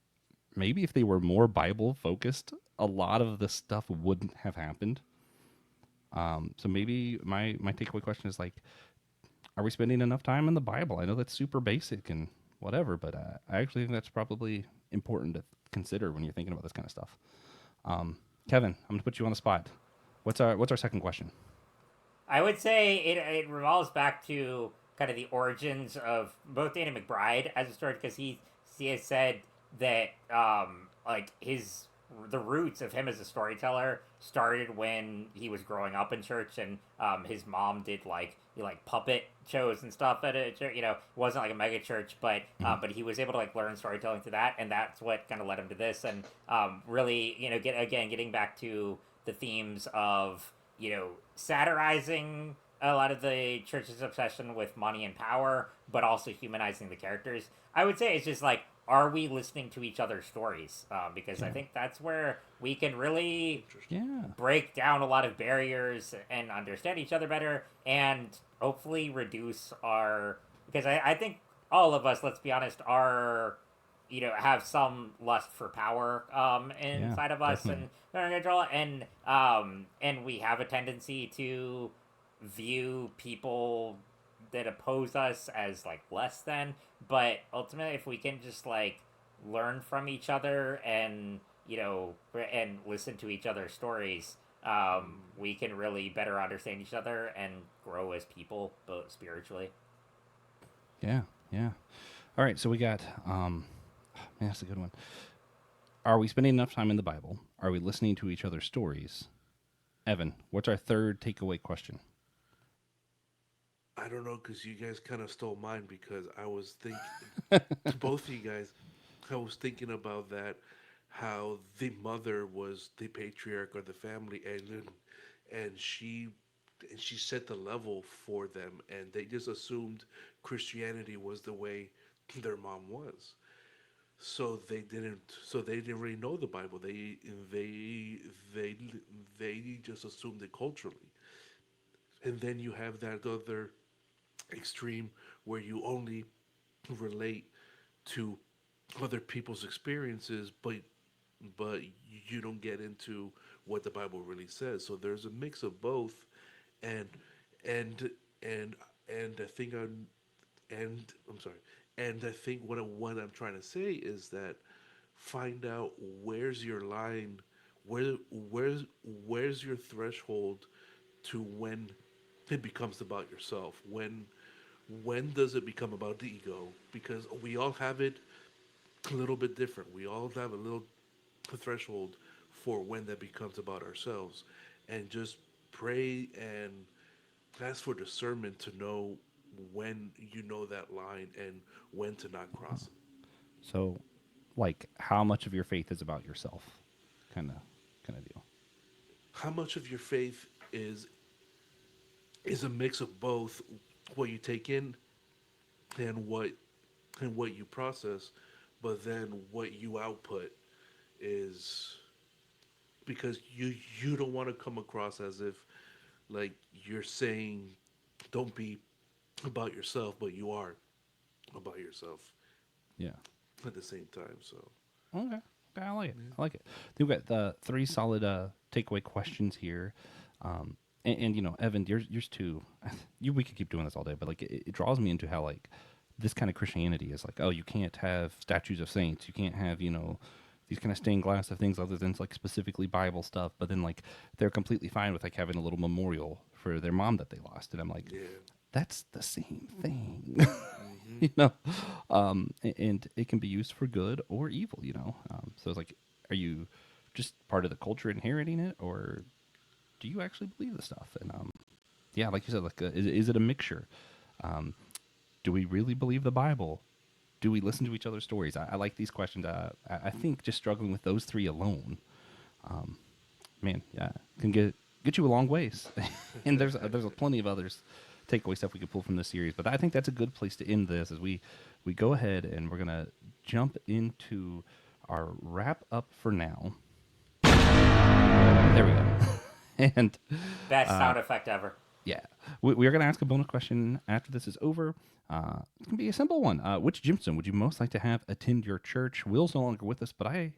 Speaker 1: maybe if they were more Bible focused, a lot of this stuff wouldn't have happened. So maybe my takeaway question is like, are we spending enough time in the Bible? I know that's super basic and whatever, but I actually think that's probably important to consider when you're thinking about this kind of stuff. Kevin, I'm gonna put you on the spot. What's our second question?
Speaker 4: I would say it revolves back to kind of the origins of both Danny McBride as a story because he has said that like the roots of him as a storyteller started when he was growing up in church and his mom did like puppet shows and stuff at a church. You know, it wasn't like a mega church, but he was able to like learn storytelling through that, and that's what kind of led him to this. And really, you know, getting back to the themes of, you know, satirizing a lot of the church's obsession with money and power, but also humanizing the characters. I would say it's just like, are we listening to each other's stories? Because I think that's where we can really
Speaker 2: Interesting.
Speaker 1: Yeah.
Speaker 4: break down a lot of barriers and understand each other better, and hopefully reduce our. Because I think all of us, let's be honest, are, you know, have some lust for power
Speaker 1: Yeah,
Speaker 4: inside of us
Speaker 1: definitely.
Speaker 4: and we have a tendency to view people that oppose us as like less than. But ultimately, if we can just like learn from each other and and listen to each other's stories, we can really better understand each other and grow as people, both spiritually.
Speaker 1: Yeah, yeah. All right, so we got man, that's a good one. Are we spending enough time in the Bible? Are we listening to each other's stories? Evan, what's our third takeaway question?
Speaker 2: I don't know because you guys kind of stole mine because I was thinking to both of you guys. I was thinking about that, how the mother was the patriarch of the family, and she set the level for them, and they just assumed Christianity was the way their mom was. So they didn't really know the Bible. They they just assumed it culturally. And then you have that other extreme where you only relate to other people's experiences, but you don't get into what the Bible really says. So there's a mix of both, and and and and I think I'm sorry, and I think what I'm trying to say is that find out where's your line, where's your threshold to when it becomes about yourself. When does it become about the ego? Because we all have it a little bit different. We all have a little threshold for when that becomes about ourselves, and just pray and ask for discernment to know when you know that line and when to not cross it.
Speaker 1: So, like, how much of your faith is about yourself? Kind of, kind of deal.
Speaker 2: How much of your faith is a mix of both what you take in and what you process, but then what you output is because you don't want to come across as if like you're saying don't be about yourself, but you are about yourself
Speaker 1: Yeah.
Speaker 2: at the same time. So
Speaker 1: Okay. Okay, I like it. I like it. We've got the three solid takeaway questions here. And Evan, yours too. We could keep doing this all day, but like it draws me into how like this kind of Christianity is like, oh, you can't have statues of saints, you can't have these kind of stained glass of things other than like specifically Bible stuff. But then like they're completely fine with like having a little memorial for their mom that they lost, and I'm like,
Speaker 2: yeah.
Speaker 1: that's the same thing.
Speaker 2: Hmm.
Speaker 1: you know and it can be used for good or evil. So it's like, are you just part of the culture inheriting it, or do you actually believe the stuff? And yeah, like you said, like is it a mixture? Do we really believe the Bible? Do we listen to each other's stories? I like these questions. I think just struggling with those three alone, man, yeah, can get you a long ways. And there's plenty of others takeaway stuff we could pull from this series, but I think that's a good place to end this as we go ahead and we're gonna jump into our wrap up for now. There we go. And
Speaker 4: Best sound effect ever.
Speaker 1: yeah, we are going to ask a bonus question after this is over. It's going to be a simple one. Which gemstone would you most like to have attend your church? Will's no longer with us, but I'm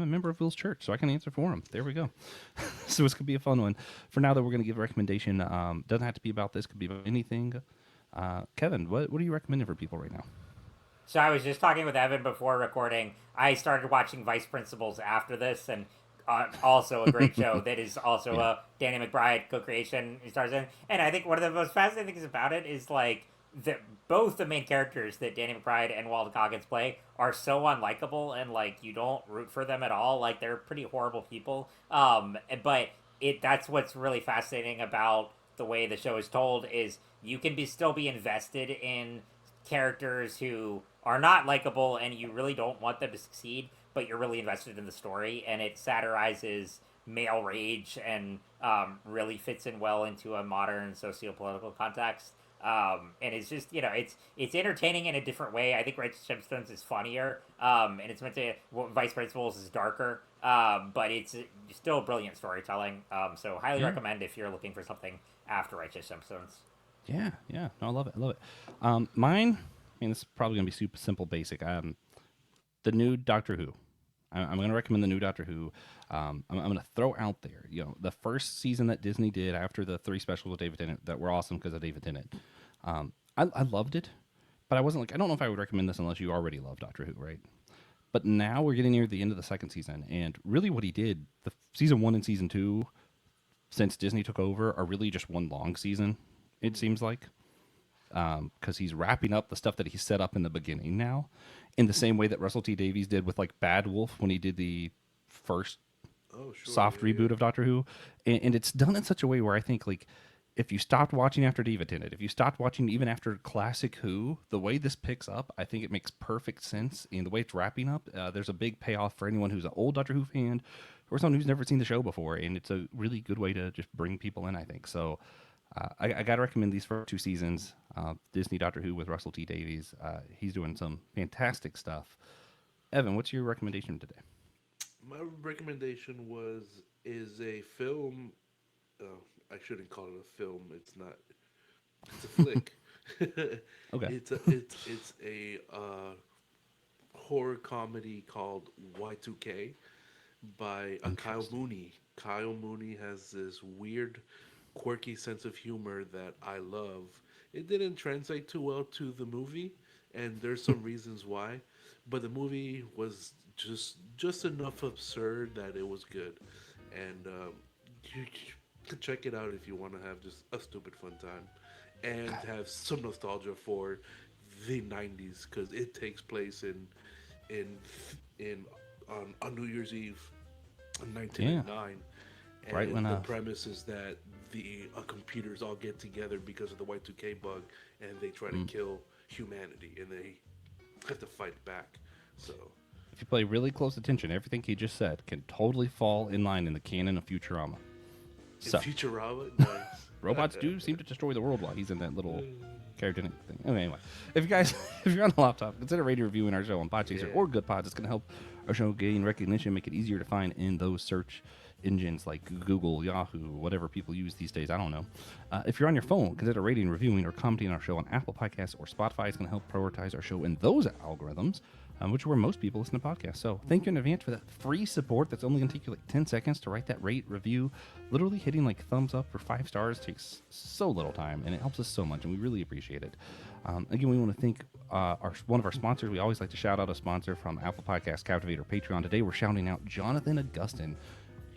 Speaker 1: a member of Will's church, so I can answer for him. There we go. So it's going to be a fun one. For now, though, we're going to give a recommendation. Doesn't have to be about this. Could be about anything. Kevin, what are you recommending for people right now?
Speaker 4: So I was just talking with Evan before recording. I started watching Vice Principals after this, and also a great show that is also
Speaker 1: Yeah.
Speaker 4: a Danny McBride co-creation he stars in. And I think one of the most fascinating things about it is like that both the main characters that Danny McBride and Walton Goggins play are so unlikable, and like you don't root for them at all. Like they're pretty horrible people. But that's what's really fascinating about the way the show is told is you can still be invested in characters who are not likable and you really don't want them to succeed, but you're really invested in the story, and it satirizes male rage and really fits in well into a modern socio-political context. And it's just it's entertaining in a different way. I think Righteous Gemstones is funnier, and it's meant to Vice Principals is darker, but it's still brilliant storytelling. So highly
Speaker 1: Yeah.
Speaker 4: recommend if you're looking for something after Righteous Gemstones.
Speaker 1: Yeah, yeah. No, I love it. I love it. Mine, I mean, this is probably going to be super simple, basic. The new Doctor Who. I'm going to recommend the new Doctor Who. I'm going to throw out there, the first season that Disney did after the three specials with David Tennant that were awesome because of David Tennant. I loved it, but I wasn't like, I don't know if I would recommend this unless you already love Doctor Who, right? But now we're getting near the end of the second season, and really what he did, the season 1 and season 2, since Disney took over, are really just one long season. It seems like, because he's wrapping up the stuff that he set up in the beginning now, in the same way that Russell T Davies did with like Bad Wolf when he did the first
Speaker 2: Oh, sure.
Speaker 1: soft reboot of Doctor Who, and it's done in such a way where I think like if you stopped watching after Diva ended, if you stopped watching even after Classic Who, the way this picks up, I think it makes perfect sense. And the way it's wrapping up, there's a big payoff for anyone who's an old Doctor Who fan or someone who's never seen the show before, and it's a really good way to just bring people in, I think. So I got to recommend these first 2 seasons, Disney Doctor Who with Russell T Davies. He's doing some fantastic stuff. Evan, what's your recommendation today?
Speaker 2: My recommendation is a film. I shouldn't call it a film. It's not. It's a flick.
Speaker 1: Okay.
Speaker 2: It's a horror comedy called Y2K by Kyle Mooney. Kyle Mooney has this weird, quirky sense of humor that I love. It didn't translate too well to the movie, and there's some reasons why. But the movie was just enough absurd that it was good, and you can check it out if you want to have just a stupid fun time, and have some nostalgia for the '90s because it takes place on New Year's Eve, in 1999. And
Speaker 1: Right when
Speaker 2: the premise is that the computers all get together because of the Y2K bug, and they try to kill humanity, and they have to fight back. So
Speaker 1: If you play really close attention, everything he just said can totally fall in line in the canon of Futurama. So,
Speaker 2: in Futurama, nice.
Speaker 1: robots do seem to destroy the world while he's in that little cryogenic thing. Anyway, if you guys, if you're on a laptop, consider rating reviewing our show on Podchaser or Good Pods. It's going to help our show gain recognition, make it easier to find in those search engines like Google, Yahoo, whatever people use these days. I don't know. If you're on your phone, consider rating, reviewing, or commenting on our show on Apple Podcasts or Spotify. It's going to help prioritize our show in those algorithms, which is where most people listen to podcasts. So thank you in advance for that free support. That's only going to take you like 10 seconds to write that rate, review. Literally hitting like thumbs up or 5 stars takes so little time, and it helps us so much, and we really appreciate it. Again, we want to thank one of our sponsors. We always like to shout out a sponsor from Apple Podcasts, Captivate, or Patreon. Today we're shouting out Jonathan Augustin.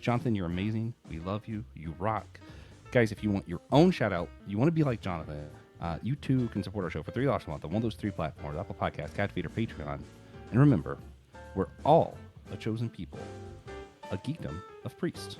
Speaker 1: Jonathan, you're amazing. We love you. You rock. Guys, if you want your own shout out, you want to be like Jonathan, you too can support our show for $3 a month on one of those 3 platforms, Apple Podcasts, Captivate, or Patreon. And remember, we're all a chosen people, a geekdom of priests.